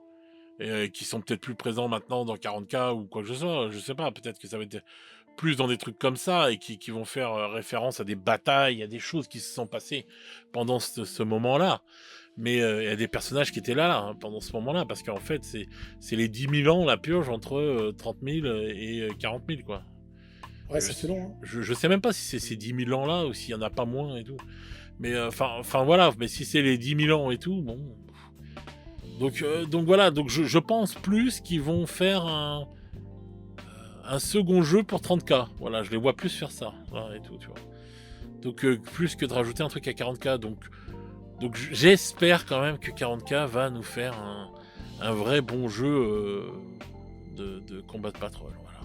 et qui sont peut-être plus présents maintenant dans 40K ou quoi que ce soit. Je sais pas, peut-être que ça va être plus dans des trucs comme ça, et qui vont faire référence à des batailles, à des choses qui se sont passées pendant ce moment-là. Mais il y a des personnages qui étaient là, hein, pendant ce moment-là, parce qu'en fait, c'est les 10 000 ans, la purge, entre 30 000 et 40 000, quoi. Ouais, ça fait long. Hein. Je sais même pas si c'est ces 10 000 ans-là, ou s'il y en a pas moins et tout. Mais enfin voilà, mais si c'est les 10 000 ans et tout, bon... Donc voilà, donc je pense plus qu'ils vont faire un second jeu pour 30K. Voilà, je les vois plus faire ça, voilà, et tout, tu vois. Donc plus que de rajouter un truc à 40K, donc j'espère quand même que 40K va nous faire un vrai bon jeu de combat de patrol. Voilà.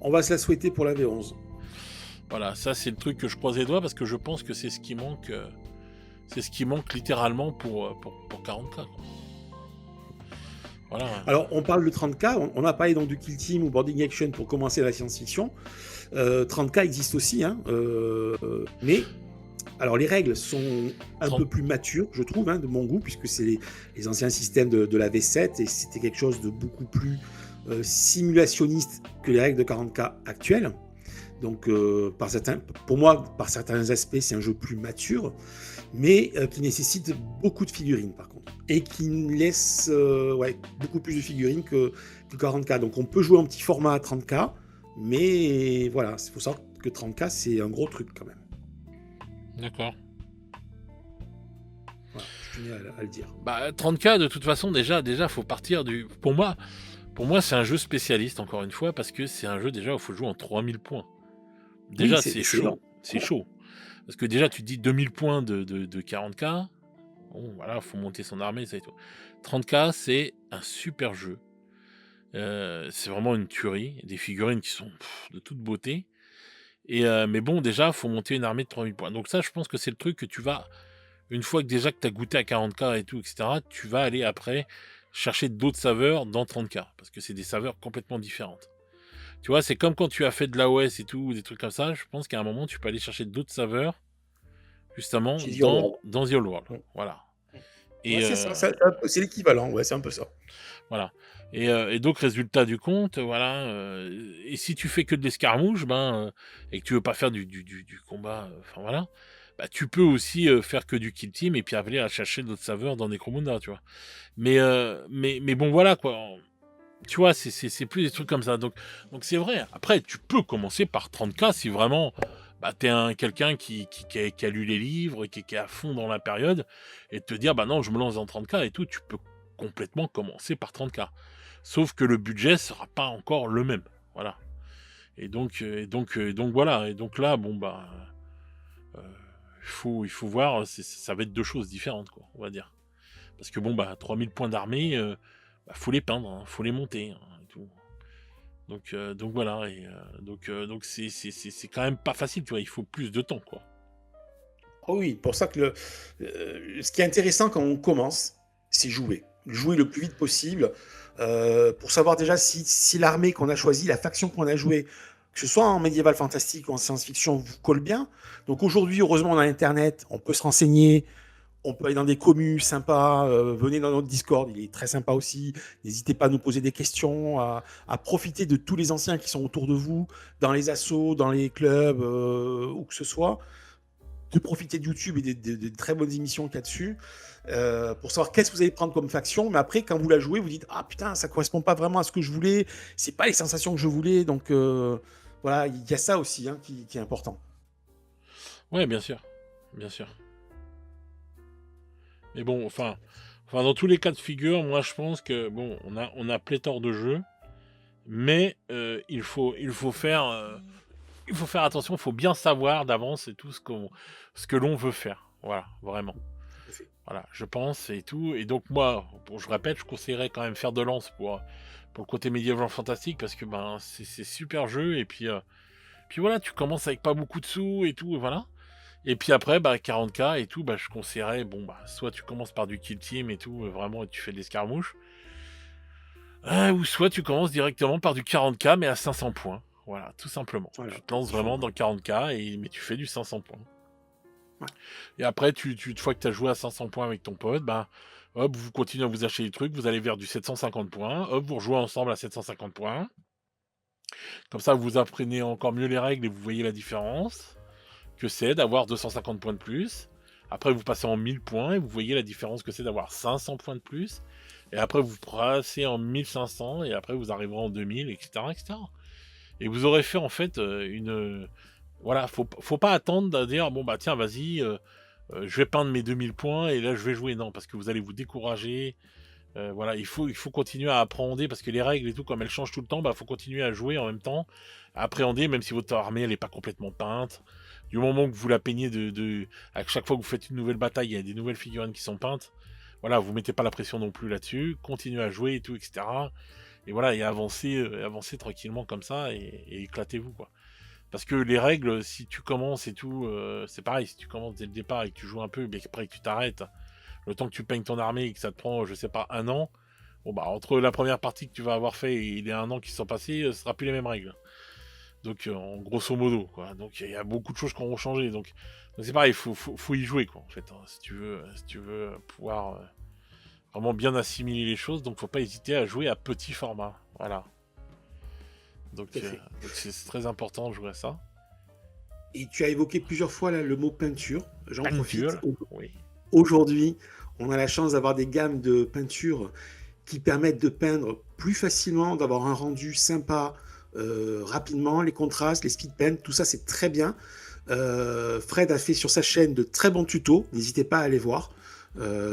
On va se la souhaiter pour la V11. Voilà, ça c'est le truc que je croise les doigts parce que je pense que c'est ce qui manque. C'est ce qui manque littéralement pour 40K. Quoi. Voilà. Alors, on parle de 30K, on a parlé donc du Kill Team ou Boarding Action pour commencer la science-fiction. 30K existe aussi, hein, mais alors les règles sont un peu plus matures, je trouve, hein, de mon goût, puisque c'est les anciens systèmes de la V7 et c'était quelque chose de beaucoup plus simulationniste que les règles de 40K actuelles. Donc, pour moi, par certains aspects, c'est un jeu plus mature. mais qui nécessite beaucoup de figurines par contre, et qui laisse beaucoup plus de figurines que 40K. Donc on peut jouer en petit format à 30K, mais voilà, il faut savoir que 30K c'est un gros truc quand même. D'accord. Voilà, je tenais à le dire. 30K, de toute façon, déjà, faut partir du... Pour moi, c'est un jeu spécialiste, encore une fois, parce que c'est un jeu, déjà, où il faut jouer en 3000 points. Déjà, Oui, c'est chaud. long. C'est chaud. Parce que déjà, tu te dis 2000 points de 40K. Bon, voilà, faut monter son armée, ça et tout. 30K, c'est un super jeu. C'est vraiment une tuerie. Des figurines qui sont de toute beauté. Mais bon, déjà, faut monter une armée de 3000 points. Donc ça, je pense que c'est le truc que tu vas... Une fois que déjà que tu as goûté à 40K et tout, etc., tu vas aller après chercher d'autres saveurs dans 30K. Parce que c'est des saveurs complètement différentes. Tu vois, c'est comme quand tu as fait de l'AOS et tout, des trucs comme ça. Je pense qu'à un moment, tu peux aller chercher d'autres saveurs, justement, dans The Old World. Voilà. Et c'est ça, c'est l'équivalent, ouais, c'est un peu ça. Voilà. Et donc, résultat du compte, voilà. Et si tu fais que de l'escarmouche, et que tu veux pas faire du combat, enfin voilà, tu peux aussi faire que du kill team et puis aller à chercher d'autres saveurs dans Necromunda, tu vois. Mais bon, voilà quoi. Tu vois, c'est plus des trucs comme ça. Donc c'est vrai. Après, tu peux commencer par 30K si vraiment t'es quelqu'un qui a lu les livres, qui est à fond dans la période, et te dire, non, je me lance dans 30K et tout. Tu peux complètement commencer par 30K. Sauf que le budget sera pas encore le même. Voilà. Et donc voilà. Et donc là, il faut voir, ça va être deux choses différentes, quoi, on va dire. Parce que 3000 points d'armée, faut les peindre, hein, faut les monter, hein, et tout. Donc voilà, et donc c'est quand même pas facile, tu vois, il faut plus de temps, quoi. Oh oui, pour ça que ce qui est intéressant quand on commence, c'est jouer. Jouer le plus vite possible, pour savoir déjà si l'armée qu'on a choisie, la faction qu'on a jouée, que ce soit en médiéval fantastique ou en science-fiction, vous colle bien. Donc aujourd'hui, heureusement, on a Internet, on peut se renseigner, on peut aller dans des commus sympas, venez dans notre Discord, il est très sympa aussi. N'hésitez pas à nous poser des questions, à profiter de tous les anciens qui sont autour de vous, dans les assos, dans les clubs, où que ce soit. De profiter de YouTube et des très bonnes émissions qu'il y a dessus, pour savoir qu'est-ce que vous allez prendre comme faction. Mais après, quand vous la jouez, vous dites, ah putain, ça correspond pas vraiment à ce que je voulais, c'est pas les sensations que je voulais. Donc voilà, il y a ça aussi, hein, qui est important. Ouais, bien sûr. Mais bon, enfin, dans tous les cas de figure, moi je pense que on a pléthore de jeux, mais il faut faire attention, il faut bien savoir d'avance et tout ce que l'on veut faire. Voilà, vraiment. Voilà, je pense et tout. Et donc moi, je répète, je conseillerais quand même faire de lance pour le côté médiéval fantastique, parce que c'est super jeu, et puis voilà, tu commences avec pas beaucoup de sous et tout, et voilà. Et puis après, 40K et tout, je conseillerais, soit tu commences par du kill team et tout, vraiment, et tu fais de l'escarmouche. Ou soit tu commences directement par du 40K, mais à 500 points. Voilà, tout simplement. Voilà. Tu te lances vraiment dans le 40K, mais tu fais du 500 points. Ouais. Et après, une fois que tu as joué à 500 points avec ton pote, hop, vous continuez à vous acheter des trucs, vous allez vers du 750 points, hop, vous rejouez ensemble à 750 points. Comme ça, vous apprenez encore mieux les règles et vous voyez la différence que c'est d'avoir 250 points de plus. Après, vous passez en 1000 points et vous voyez la différence que c'est d'avoir 500 points de plus. Et après, vous passez en 1500 et après, vous arriverez en 2000, etc., etc. Et vous aurez fait, en fait, voilà, faut pas attendre de dire, tiens, vas-y, je vais peindre mes 2000 points et là, je vais jouer. Non, parce que vous allez vous décourager. Voilà, il faut continuer à appréhender, parce que les règles et tout, comme elles changent tout le temps, faut continuer à jouer en même temps, à appréhender, même si votre armée, elle n'est pas complètement peinte. Du moment que vous la peignez à chaque fois que vous faites une nouvelle bataille, il y a des nouvelles figurines qui sont peintes. Voilà, vous mettez pas la pression non plus là-dessus, continuez à jouer et tout, etc. Et voilà, et avancez tranquillement comme ça, et éclatez-vous, quoi. Parce que les règles, si tu commences et tout, c'est pareil, si tu commences dès le départ et que tu joues un peu, mais après que tu t'arrêtes, le temps que tu peignes ton armée et que ça te prend, je sais pas, 1 an, entre la première partie que tu vas avoir fait et les 1 an qui se sont passés, ce sera plus les mêmes règles. Donc, en grosso modo, quoi. Donc, il y a beaucoup de choses qui auront changé. Donc c'est pareil, faut y jouer, quoi, en fait, hein, si tu veux pouvoir vraiment bien assimiler les choses. Donc, faut pas hésiter à jouer à petit format. Voilà. Donc c'est très important de jouer à ça. Et tu as évoqué plusieurs fois là, le mot peinture. J'en profite. Peinture, oui. Aujourd'hui, on a la chance d'avoir des gammes de peinture qui permettent de peindre plus facilement, d'avoir un rendu sympa rapidement, les contrastes, les speed paint, tout ça c'est très bien. Fred a fait sur sa chaîne de très bons tutos, n'hésitez pas à aller voir,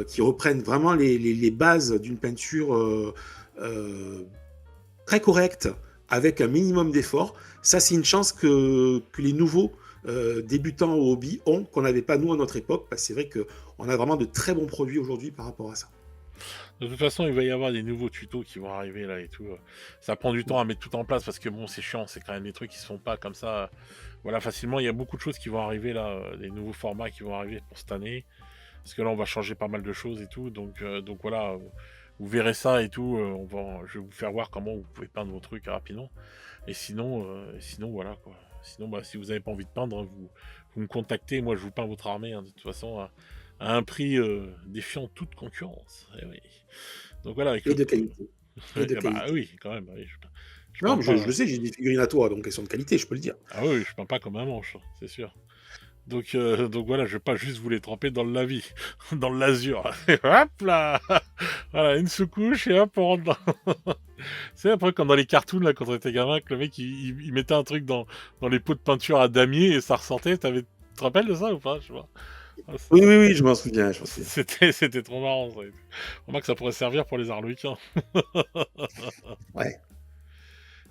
qui reprennent vraiment les bases d'une peinture très correcte, avec un minimum d'effort. Ça c'est une chance que les nouveaux débutants au hobby ont, qu'on n'avait pas nous à notre époque, parce que c'est vrai qu'on a vraiment de très bons produits aujourd'hui par rapport à ça. De toute façon, il va y avoir des nouveaux tutos qui vont arriver là et tout. Ça prend du temps à mettre tout en place parce que bon, c'est chiant, c'est quand même des trucs qui se font pas comme ça. Voilà, facilement. Il y a beaucoup de choses qui vont arriver là, des nouveaux formats qui vont arriver pour cette année. Parce que là, on va changer pas mal de choses et tout. Donc voilà, vous verrez ça et tout. Je vais vous faire voir comment vous pouvez peindre vos trucs rapidement. Et sinon voilà quoi. Sinon, bah, si vous n'avez pas envie de peindre, vous me contactez. Moi, je vous peins votre armée de toute façon à un prix défiant toute concurrence. Eh oui. Donc voilà, avec Et de qualité. Et de bah qualité. oui, quand même. Oui, je Non, peins mais pas. je le sais, j'ai des figurines à toi, donc elles sont de qualité, je peux le dire. Ah oui, je peins pas comme un manche, c'est sûr. Donc voilà, je vais pas juste vous les tremper dans le lavis, dans le l'azur. Hop là, voilà, une sous-couche et hop, on rentre dans. C'est après comme dans les cartoons là, quand on était gamin, que le mec il mettait un truc dans les pots de peinture à damier et ça ressortait. Tu te rappelles de ça ou pas? Je sais pas. Ah, Oui, je m'en souviens. C'était trop marrant ça. Remarque que ça pourrait servir pour les Arlequins. Ouais.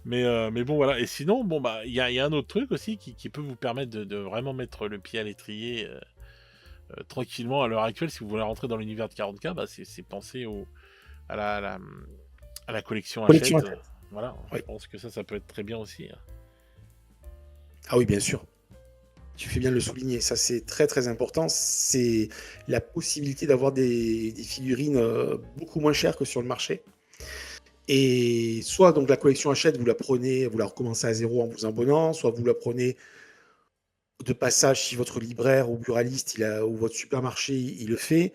Mais bon voilà, et sinon bon bah il y a un autre truc aussi qui peut vous permettre de vraiment mettre le pied à l'étrier tranquillement à l'heure actuelle si vous voulez rentrer dans l'univers de 40K, bah c'est penser à la collection Collection Hachette. Hachette. Voilà, Oui. je pense que ça peut être très bien aussi. Ah oui, bien sûr. Tu fais bien de le souligner. Ça, c'est très, très important. C'est la possibilité d'avoir des figurines beaucoup moins chères que sur le marché. Et soit donc la collection Hachette, vous la prenez, vous la recommencez à zéro en vous abonnant, soit vous la prenez de passage si votre libraire ou buraliste ou votre supermarché il le fait.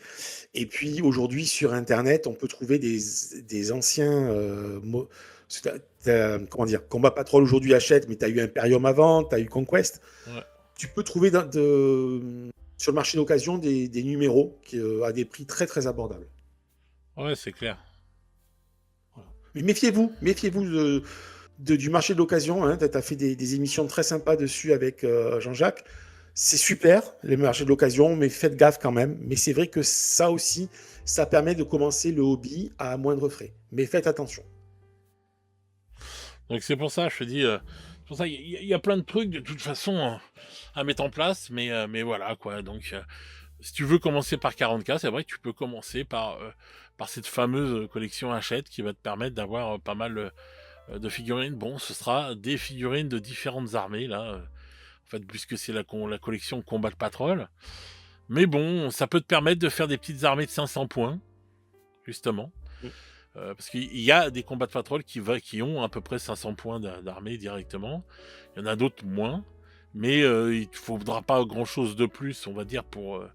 Et puis aujourd'hui sur Internet, on peut trouver des anciens comment dire, Combat Patrol aujourd'hui achète, mais tu as eu Imperium avant, tu as eu Conquest. Ouais. Tu peux trouver sur le marché d'occasion des numéros à des prix très très abordables. Ouais, c'est clair. Voilà. Mais méfiez-vous du marché de l'occasion. Hein. Tu as fait des émissions très sympas dessus avec Jean-Jacques. C'est super, les marchés de l'occasion, mais faites gaffe quand même. Mais c'est vrai que ça aussi, ça permet de commencer le hobby à moindre frais. Mais faites attention. Donc c'est pour ça, je te dis, pour ça, il y a plein de trucs de toute façon à mettre en place, mais voilà quoi. Donc si tu veux commencer par 40K, c'est vrai que tu peux commencer par cette fameuse collection Hachette qui va te permettre d'avoir pas mal de figurines. Bon, ce sera des figurines de différentes armées là. En fait, puisque c'est la collection Combat Patrol. Mais bon, ça peut te permettre de faire des petites armées de 500 points, justement. Parce qu'il y a des combats de patrol qui ont à peu près 500 points d'armée directement. Il y en a d'autres moins. Mais il ne faudra pas grand-chose de plus, on va dire, pour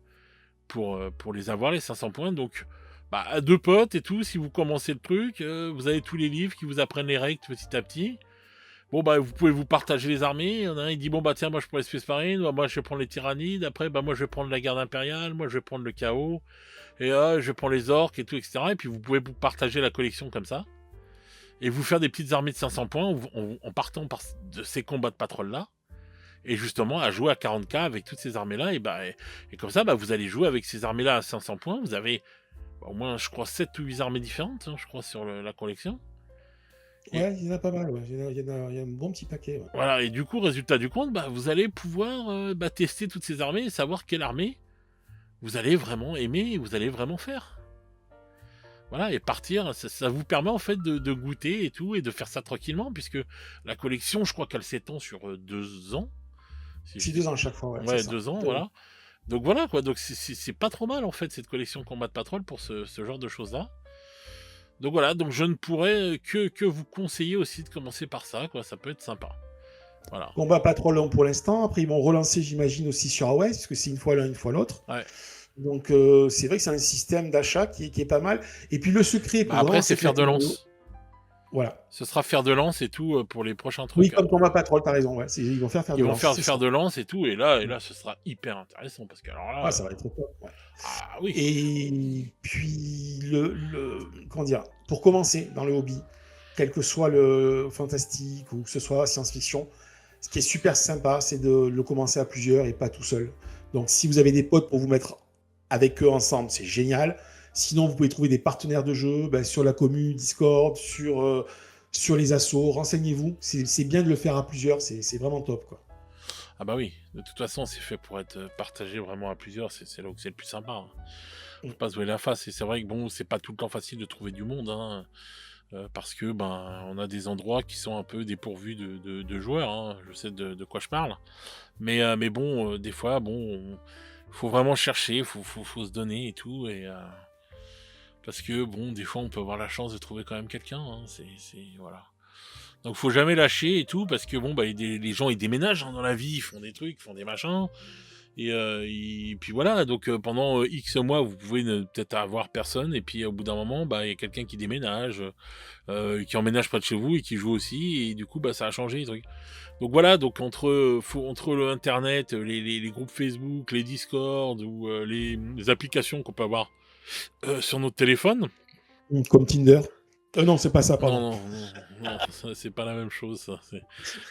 les avoir, les 500 points. Donc, bah, à deux potes et tout, si vous commencez le truc, vous avez tous les livres qui vous apprennent les règles petit à petit. Bon, bah, vous pouvez vous partager les armées. Il y en a un, il dit, bon, bah, tiens, moi, je prends les Space Marines. Moi, je vais prendre les Tyrannides. Après, bah, moi, je vais prendre la garde impériale. Moi, je vais prendre le chaos. Et je prends les orques et tout, etc. Et puis, vous pouvez vous partager la collection comme ça. Et vous faire des petites armées de 500 points en partant de ces combats de patrol-là. Et justement, à jouer à 40K avec toutes ces armées-là. Et comme ça, bah, vous allez jouer avec ces armées-là à 500 points. Vous avez au moins, je crois, 7 ou 8 armées différentes, hein, je crois, sur la collection. Ouais, il y en a pas mal, ouais. Il y a un bon petit paquet. Ouais. Voilà, et du coup, résultat du compte, bah, vous allez pouvoir tester toutes ces armées et savoir quelle armée vous allez vraiment aimer et vous allez vraiment faire. Voilà, et partir, ça vous permet en fait de goûter et tout, et de faire ça tranquillement, puisque la collection, je crois qu'elle s'étend sur 2 ans. C'est 2 ans à chaque fois, ouais. Ouais, 2 ans, voilà. Donc voilà, quoi, donc c'est pas trop mal en fait, cette collection Combat de Patrol pour ce genre de choses-là. Donc voilà, donc je ne pourrais que vous conseiller aussi de commencer par ça, quoi, ça peut être sympa. Voilà. Combat Patrol pour l'instant, après ils vont relancer, j'imagine, aussi sur AOS, parce que c'est une fois l'un, une fois l'autre. Ouais. Donc c'est vrai que c'est un système d'achat qui est pas mal. Et puis le secret... Bah après, c'est faire de lance. Voilà. Ce sera fer de lance et tout pour les prochains Oui, trucs. comme Combat Patrol, t'as raison. Ouais. Ils vont faire Ils de vont lance. faire C'est fer ça. de lance et tout, et là, ce sera hyper intéressant parce que alors Ah, là, ça va être top. Ouais. ah oui, Et puis, comment dire, pour commencer dans le hobby, quel que soit le fantastique ou que ce soit science-fiction, ce qui est super sympa, c'est de le commencer à plusieurs et pas tout seul. Donc, si vous avez des potes pour vous mettre avec eux ensemble, c'est génial. Sinon, vous pouvez trouver des partenaires de jeu sur la commu, Discord, sur les assos. Renseignez-vous. C'est bien de le faire à plusieurs. C'est vraiment top, quoi. ah bah oui. De toute façon, c'est fait pour être partagé vraiment à plusieurs. C'est là où c'est le plus sympa. Hein. Faut pas se jouer la face. Et c'est vrai que bon, c'est pas tout le temps facile de trouver du monde. Hein. Parce que on a des endroits qui sont un peu dépourvus de joueurs. Hein. Je sais de quoi je parle. Mais bon, des fois, faut vraiment chercher, faut se donner et tout. Parce que bon, des fois, on peut avoir la chance de trouver quand même quelqu'un. Hein. Voilà. Donc, faut jamais lâcher et tout, parce que bon, les gens ils déménagent dans la vie, ils font des trucs, ils font des machins. Et puis voilà, donc pendant X mois, vous pouvez peut-être avoir personne, et puis au bout d'un moment, il y a quelqu'un qui déménage, qui emménage près de chez vous et qui joue aussi, et du coup, ça a changé les trucs. Donc voilà, donc entre le internet, les groupes Facebook, les Discord ou les applications qu'on peut avoir sur notre téléphone. Comme Tinder. Non, c'est pas ça, pardon. Non, c'est pas la même chose, ça.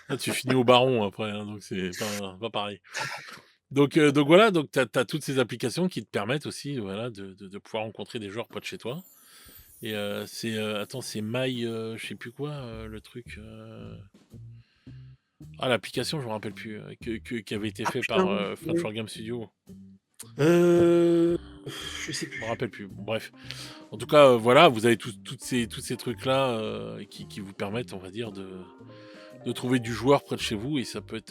Là, tu finis au baron après, hein, donc c'est pas pareil. Donc voilà, donc t'as toutes ces applications qui te permettent aussi, voilà, de pouvoir rencontrer des joueurs près de chez toi. Et c'est My, je sais plus quoi, le truc. Ah, l'application, je me rappelle plus, qui avait été fait par French War Game Studio. Je sais Je plus. me rappelle plus. Bon, bref. En tout cas, voilà, vous avez tous ces trucs-là qui vous permettent, on va dire, de trouver du joueur près de chez vous, et ça peut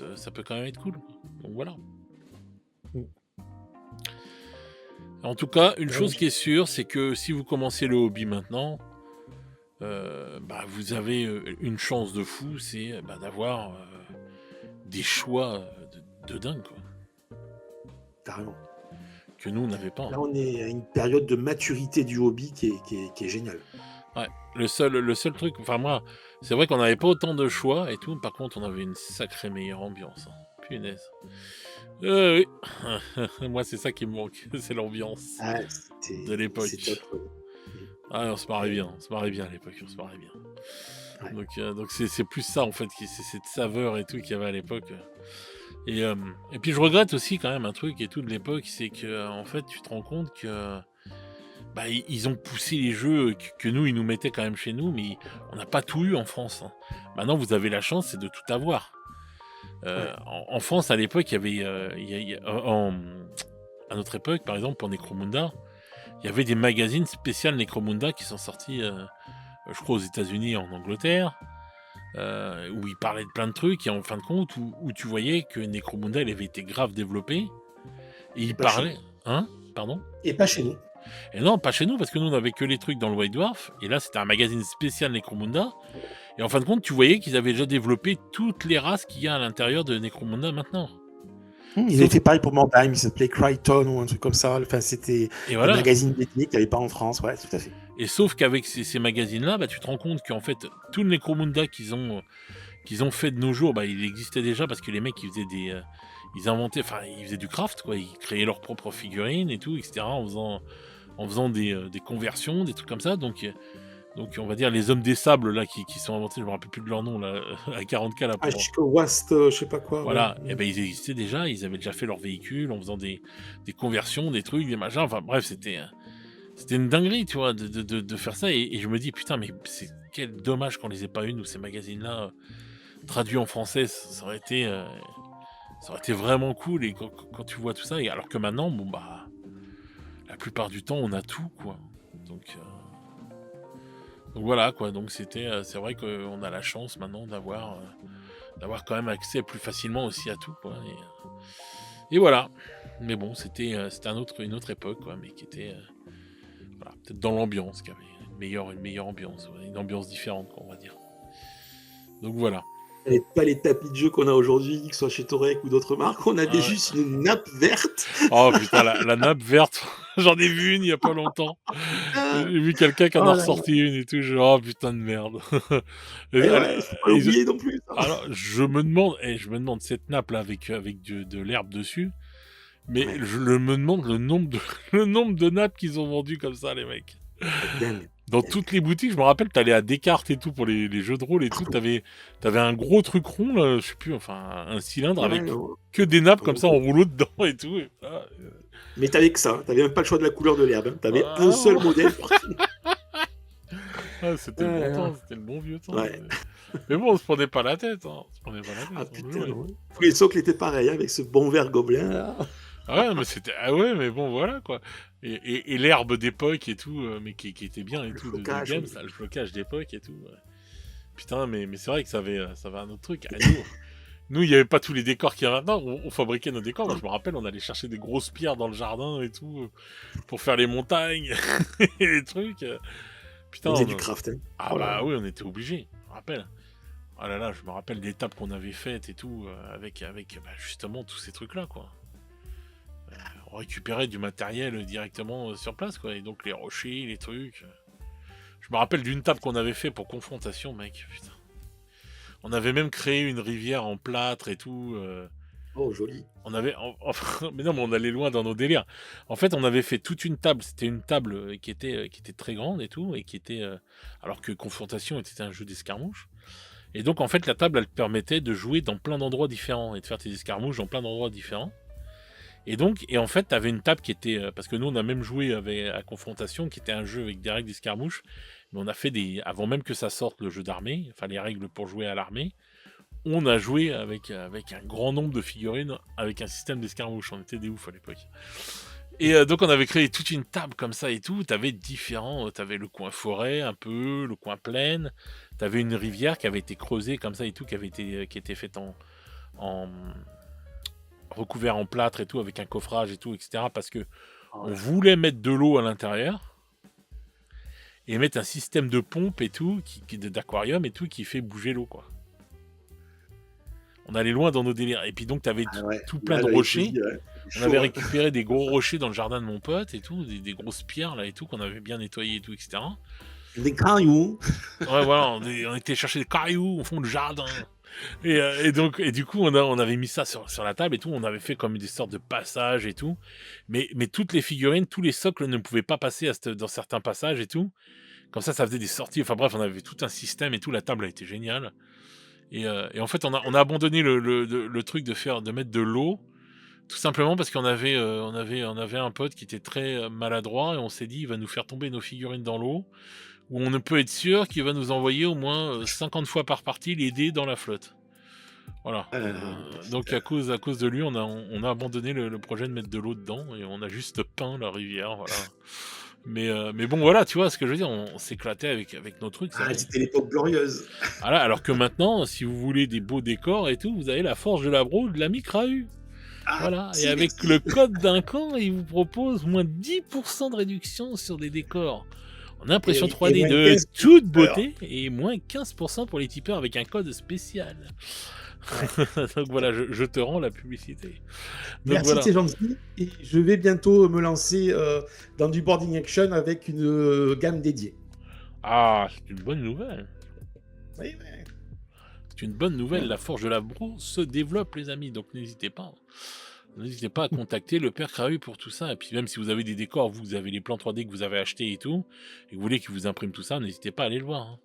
quand même être cool. Donc voilà. En tout cas, une chose qui est sûre, c'est que si vous commencez le hobby maintenant, vous avez une chance de fou, c'est d'avoir des choix de dingue, quoi. Carrément. Que nous, on n'avait pas. Là, on est à une période de maturité du hobby qui est géniale. Ouais, le seul truc, enfin moi, c'est vrai qu'on n'avait pas autant de choix et tout, par contre, on avait une sacrée meilleure ambiance. Hein. Punaise. Oui. Moi, c'est ça qui me manque, c'est l'ambiance de l'époque. Ah, on se marrait bien à l'époque, on se marrait bien. Ouais. Donc c'est plus ça, en fait, c'est cette saveur et tout qu'il y avait à l'époque. Et puis je regrette aussi quand même un truc et tout de l'époque, c'est que en fait, tu te rends compte que ils ont poussé les jeux que nous, ils nous mettaient quand même chez nous, mais on n'a pas tout eu en France. Hein. Maintenant, vous avez la chance, c'est de tout avoir. En France, à l'époque, il y avait, à notre époque, par exemple, pour Necromunda, il y avait des magazines spéciaux Necromunda qui sont sortis, je crois, aux États-Unis et en Angleterre, où ils parlaient de plein de trucs, et en fin de compte, où tu voyais que Necromunda, elle avait été grave développée, et ils parlaient... Hein ? Pardon ? Et pas chez nous. Et non, pas chez nous, parce que nous, on avait que les trucs dans le White Dwarf, et là, c'était un magazine spécial Necromunda, et en fin de compte, tu voyais qu'ils avaient déjà développé toutes les races qu'il y a à l'intérieur de Necromunda maintenant. Ils avaient fait pareil pour Mordheim, il s'appelait Crichton ou un truc comme ça. Enfin, c'était un magazine dédié qu'il n'y avait pas en France, ouais, tout à fait. Et sauf qu'avec ces magazines-là, tu te rends compte qu'en fait, tout le Necromunda qu'ils ont fait de nos jours, il existait déjà parce que les mecs, ils faisaient ils inventaient, enfin, ils faisaient du craft, quoi. Ils créaient leurs propres figurines et tout, etc. En faisant des conversions, des trucs comme ça. Donc, on va dire les hommes des sables là qui sont inventés, je me rappelle plus de leur nom là, à 40K là. West, je sais pas quoi. Voilà, ouais. Et ils existaient déjà, ils avaient déjà fait leur véhicule en faisant des conversions, des trucs, des machins. Enfin bref, c'était une dinguerie, tu vois, de faire ça. Et je me dis putain, mais c'est quel dommage qu'on les ait pas eu, nous, ces magazines là traduits en français. Ça aurait été vraiment cool. Et quand tu vois tout ça, et alors que maintenant, la plupart du temps, on a tout, quoi. Donc voilà, quoi. Donc c'est vrai qu'on a la chance maintenant d'avoir quand même accès plus facilement aussi à tout, quoi. Et voilà. Mais bon, c'était une autre époque, quoi, mais qui était peut-être dans l'ambiance, qui avait une meilleure ambiance, une ambiance différente, quoi, on va dire. Donc voilà. Et pas les tapis de jeu qu'on a aujourd'hui, que ce soit chez Torek ou d'autres marques, on avait juste une nappe verte. Oh putain, la nappe verte, J'en ai vu une il y a pas longtemps. J'ai Putain. vu quelqu'un qui en Oh a là là. ressorti une et tout, genre: «Oh putain de merde». Et Et elle ouais, faut pas ils l'oublier non plus, ça. alors je me demande cette nappe là avec de l'herbe dessus, mais Ouais, je me demande le nombre de le nombre de nappes qu'ils ont vendues comme ça les mecs. c'est dingue, Dans dingue. toutes les boutiques, je me rappelle, tu allais à Descartes et tout pour les jeux de rôle et tout, Partout. tu avais un gros truc rond là, je sais plus, enfin un cylindre Ouais, avec non, que des nappes comme non, ça en rouleau dedans et tout et voilà, mais tu avais que ça, tu avais même pas le choix de la couleur de l'herbe, hein. Tu avais un ah seul modèle partout. ah, c'était Ah le bon là temps, là. c'était le bon vieux temps, Ouais. mais bon, on se prenait pas la tête, hein, on se prenait pas la Ah tête, on putain, jouait. non. Tous les socles étaient pareils, hein, avec ce bon vert gobelin là. Ah ouais, mais c'était ah ouais, mais bon, voilà, quoi. Et l'herbe d'époque et tout, mais qui était bien et Le tout de flocage, games, oui. ça, le flocage d'époque et tout, ouais. Putain, mais c'est vrai que ça avait un autre truc. Ah, nous, il y avait pas tous les décors qu'il y a maintenant, on fabriquait nos décors. Moi, je me rappelle, on allait chercher des grosses pierres dans le jardin et tout, pour faire les montagnes et les trucs. Putain, On faisait du craft, hein. ah Oh là bah là. oui, on était obligés, je me rappelle. Ah là là, je me rappelle des tables qu'on avait faites et tout, avec bah, justement tous ces trucs-là, quoi. On récupérait du matériel directement sur place, quoi. Et donc les rochers, les trucs. Je me rappelle d'une table qu'on avait fait pour confrontation, mec. Putain. On avait même créé une rivière en plâtre et tout. Oh, joli. On avait, mais non, mais on allait loin dans nos délires. En fait, on avait fait toute une table. C'était une table qui était très grande et tout, et qui était, alors que confrontation était un jeu d'escarmouche. Et donc, en fait, la table, elle te permettait de jouer dans plein d'endroits différents et de faire tes escarmouches dans plein d'endroits différents. Et en fait, t'avais une table qui était, parce que nous, on a même joué à Confrontation, qui était un jeu avec des règles d'escarmouche, mais on a fait avant même que ça sorte le jeu d'armée, enfin les règles pour jouer à l'armée, on a joué avec un grand nombre de figurines, avec un système d'escarmouche, on était des oufs à l'époque. Et donc on avait créé toute une table comme ça et tout, t'avais t'avais le coin forêt un peu, le coin plaine, t'avais une rivière qui avait été creusée comme ça et tout, qui était faite en recouvert en plâtre et tout, avec un coffrage et tout, etc. Parce que Oh on là. voulait mettre de l'eau à l'intérieur et mettre un système de pompe et tout, d'aquarium et tout, qui fait bouger l'eau, quoi. On allait loin dans nos délires. Et puis donc, t'avais Ah ouais. tout plein Là, de j'avais tout rochers. dit, ouais. On Chaud, avait hein. récupéré des gros rochers dans le jardin de mon pote et tout, des grosses pierres là et tout, qu'on avait bien nettoyées et tout, etc. Des cailloux. Ouais, voilà, on était chercher des cailloux au fond du jardin. Et du coup, on avait mis ça sur la table et tout. On avait fait comme des sortes de passages et tout. Mais toutes les figurines, tous les socles ne pouvaient pas passer dans certains passages et tout. Comme ça faisait des sorties. Enfin bref, on avait tout un système et tout. La table a été géniale. Et en fait, on a abandonné le truc de mettre de l'eau. Tout simplement parce on avait un pote qui était très maladroit et on s'est dit, il va nous faire tomber nos figurines dans l'eau. Où on ne peut être sûr qu'il va nous envoyer au moins 50 fois par partie les dés dans la flotte. Voilà. Donc à cause de lui, on a abandonné le projet de mettre de l'eau dedans et on a juste peint la rivière. Voilà. Mais bon, voilà, tu vois ce que je veux dire, on s'éclatait avec nos trucs. Ah, c'était l'époque glorieuse. Voilà, alors que maintenant, si vous voulez des beaux décors et tout, vous avez la Forge de la Bro de l'ami Krahu. Ah, Voilà, et si, avec merci. le code d'un camp, il vous propose moins 10% de réduction sur des décors en impression Et 3D moins de 15 toute pour les beauté et moins 15% pour les tipeurs avec un code spécial. Donc voilà, je te rends la publicité. Donc Merci, voilà. c'est gentil. Et je vais bientôt me lancer dans du boarding action avec une gamme dédiée. Ah, c'est une bonne nouvelle. Oui, oui. C'est une bonne nouvelle. La Forge de la Bro se développe, les amis. Donc n'hésitez pas. N'hésitez pas à contacter le père Krahu pour tout ça. Et puis même si vous avez des décors, vous avez les plans 3D que vous avez achetés et tout, et que vous voulez qu'il vous imprime tout ça, n'hésitez pas à aller le voir. Hein.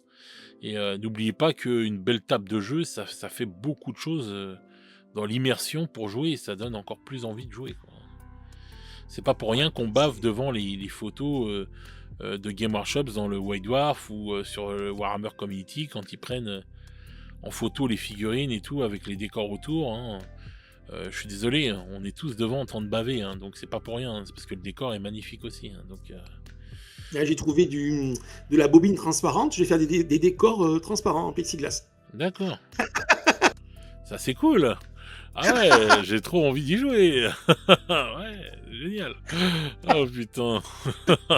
Et n'oubliez pas qu'une belle table de jeu, ça fait beaucoup de choses dans l'immersion pour jouer. Et ça donne encore plus envie de jouer, quoi. C'est pas pour rien qu'on bave devant les photos de Game Workshop dans le White Dwarf ou sur le Warhammer Community quand ils prennent en photo les figurines et tout avec les décors autour. Hein. Je suis désolé, hein, on est tous devant en train de baver, hein, donc c'est pas pour rien, hein, c'est parce que le décor est magnifique aussi. Hein, donc, Là, j'ai trouvé de la bobine transparente. Je vais faire des décors transparents en plexiglas. d'accord. Ça c'est cool. Ah ouais, j'ai trop envie d'y jouer. Ouais, génial. Oh putain.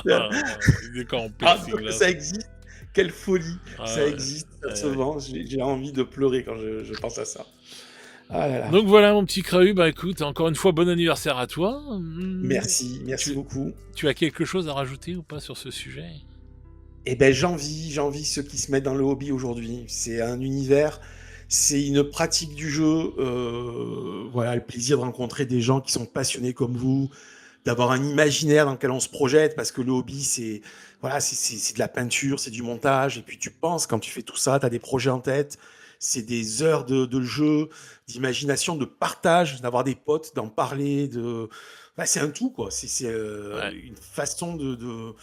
Les décors en Ah, donc plexiglas. ça existe. Quelle folie. Ah Ça ouais, existe, ça ouais, se ouais. vend. J'ai envie de pleurer quand je pense à ça. Ah là là. Donc voilà mon petit Crahu, bah écoute, encore une fois bon anniversaire à toi. Merci beaucoup. Tu as quelque chose à rajouter ou pas sur ce sujet? Eh ben j'envie ceux qui se mettent dans le hobby aujourd'hui. C'est un univers, c'est une pratique du jeu. Voilà, le plaisir de rencontrer des gens qui sont passionnés comme vous, d'avoir un imaginaire dans lequel on se projette, parce que le hobby, c'est voilà, c'est de la peinture, c'est du montage, et puis tu penses quand tu fais tout ça, tu as des projets en tête. C'est des heures de jeu, d'imagination, de partage, d'avoir des potes, d'en parler, c'est un tout, quoi. C'est Ouais. une façon de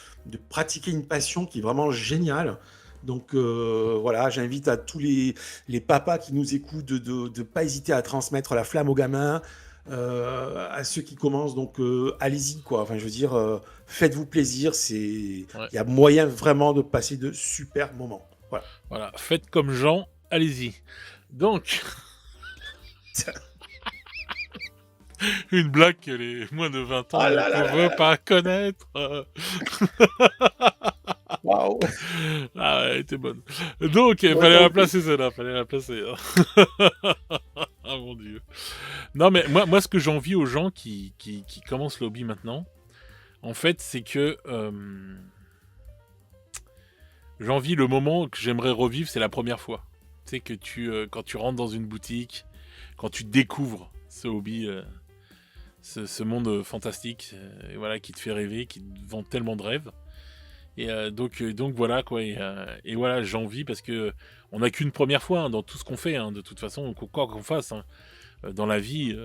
pratiquer une passion qui est vraiment géniale. Donc voilà, j'invite à tous les papas qui nous écoutent de pas hésiter à transmettre la flamme aux gamins, à ceux qui commencent. Donc allez-y, quoi. Enfin, je veux dire, faites-vous plaisir. Il Ouais. y a moyen vraiment de passer de super moments. Voilà. Voilà, faites comme Jean, allez-y. Donc, une blague que les moins de 20 ans Ah là là ne là veulent là. pas connaître. Waouh. Ah ouais, elle était bonne. Donc, il Ouais, fallait t'as la placer celle-là, fallait la placer. Hein. Ah mon dieu. Non mais moi ce que j'envie aux gens qui commencent le hobby maintenant, en fait, c'est que j'envie le moment que j'aimerais revivre, c'est la première fois. Tu sais que quand tu rentres dans une boutique, quand tu découvres ce hobby, ce monde fantastique, et voilà, qui te fait rêver, qui te vend tellement de rêves. Et donc voilà quoi. Et voilà, j'envie parce que on n'a qu'une première fois hein, dans tout ce qu'on fait. Hein, de toute façon, quoi qu'on fasse hein, dans la vie,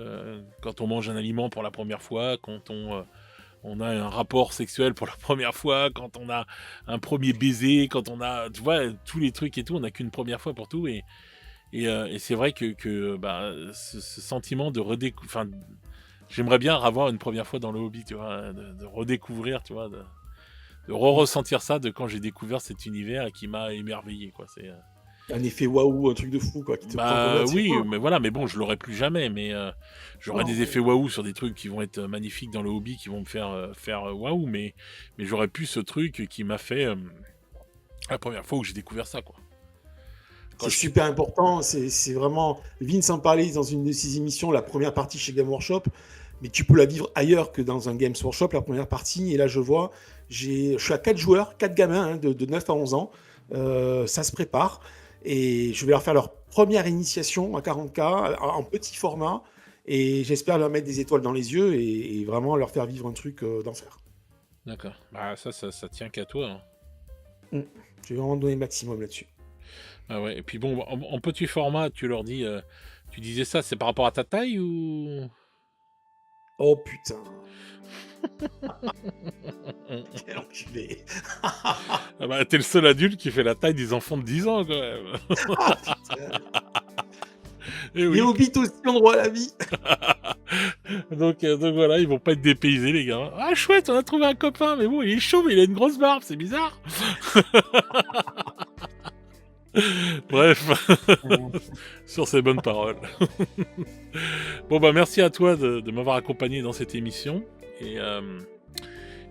quand on mange un aliment pour la première fois, quand on a un rapport sexuel pour la première fois, quand on a un premier baiser, quand on a, tu vois, tous les trucs et tout, on n'a qu'une première fois pour tout. Et c'est vrai que bah, ce sentiment de redécouvrir, enfin, j'aimerais bien avoir une première fois dans le hobby, tu vois, de redécouvrir, tu vois, de ressentir ça de quand j'ai découvert cet univers et qui m'a émerveillé, quoi. C'est Un effet waouh, un truc de fou, quoi, qui te prend comme bah un oui, tirant. mais voilà, mais bon, je l'aurai plus jamais, mais j'aurai Non, des mais effets waouh sur des trucs qui vont être magnifiques dans le hobby, qui vont me faire waouh, mais j'aurais plus ce truc qui m'a fait la première fois où j'ai découvert ça, quoi. Quand c'est je... super important. C'est vraiment. Vince en parlait dans une de ses émissions, la première partie chez Game Workshop, mais tu peux la vivre ailleurs que dans un Games Workshop, la première partie. Et là, je vois, je suis à 4 joueurs, 4 gamins hein, de 9 à 11 ans. Ça se prépare. Et je vais leur faire leur première initiation à 40K en petit format. Et j'espère leur mettre des étoiles dans les yeux et vraiment leur faire vivre un truc d'enfer. D'accord. Bah ça tient qu'à toi. Hein. Je vais vraiment donner le maximum là-dessus. Ah ouais. Et puis bon, en petit format, tu leur dis, tu disais ça, c'est par rapport à ta taille ou... Oh putain. Quel enculé. Ah bah, t'es le seul adulte qui fait la taille des enfants de 10 ans, quand même. Ah, putain. Et oui. Les hobbits aussi ont droit à la vie. donc voilà, ils vont pas être dépaysés, les gars. Ah, chouette, on a trouvé un copain, mais bon, il est chaud, mais il a une grosse barbe, c'est bizarre. Bref, sur ces bonnes paroles. Bon, bah, merci à toi de m'avoir accompagné dans cette émission. Et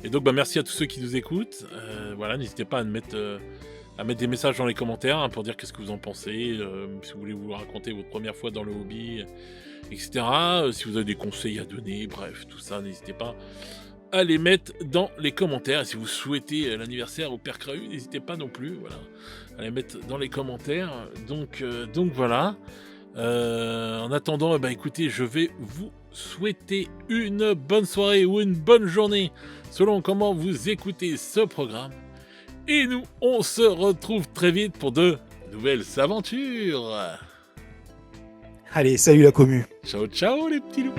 donc, bah, merci à tous ceux qui nous écoutent. Voilà, n'hésitez pas à mettre des messages dans les commentaires hein, pour dire qu'est-ce que vous en pensez, si vous voulez vous raconter votre première fois dans le hobby, etc. Si vous avez des conseils à donner, bref, tout ça, n'hésitez pas à les mettre dans les commentaires. Et si vous souhaitez l'anniversaire au Père Crahu, n'hésitez pas non plus, voilà, à les mettre dans les commentaires. Donc voilà. En attendant, bah, écoutez, je vais vous souhaiter une bonne soirée ou une bonne journée, selon comment vous écoutez ce programme. Et nous, on se retrouve très vite pour de nouvelles aventures. Allez, salut la commu. Ciao, ciao les petits loups.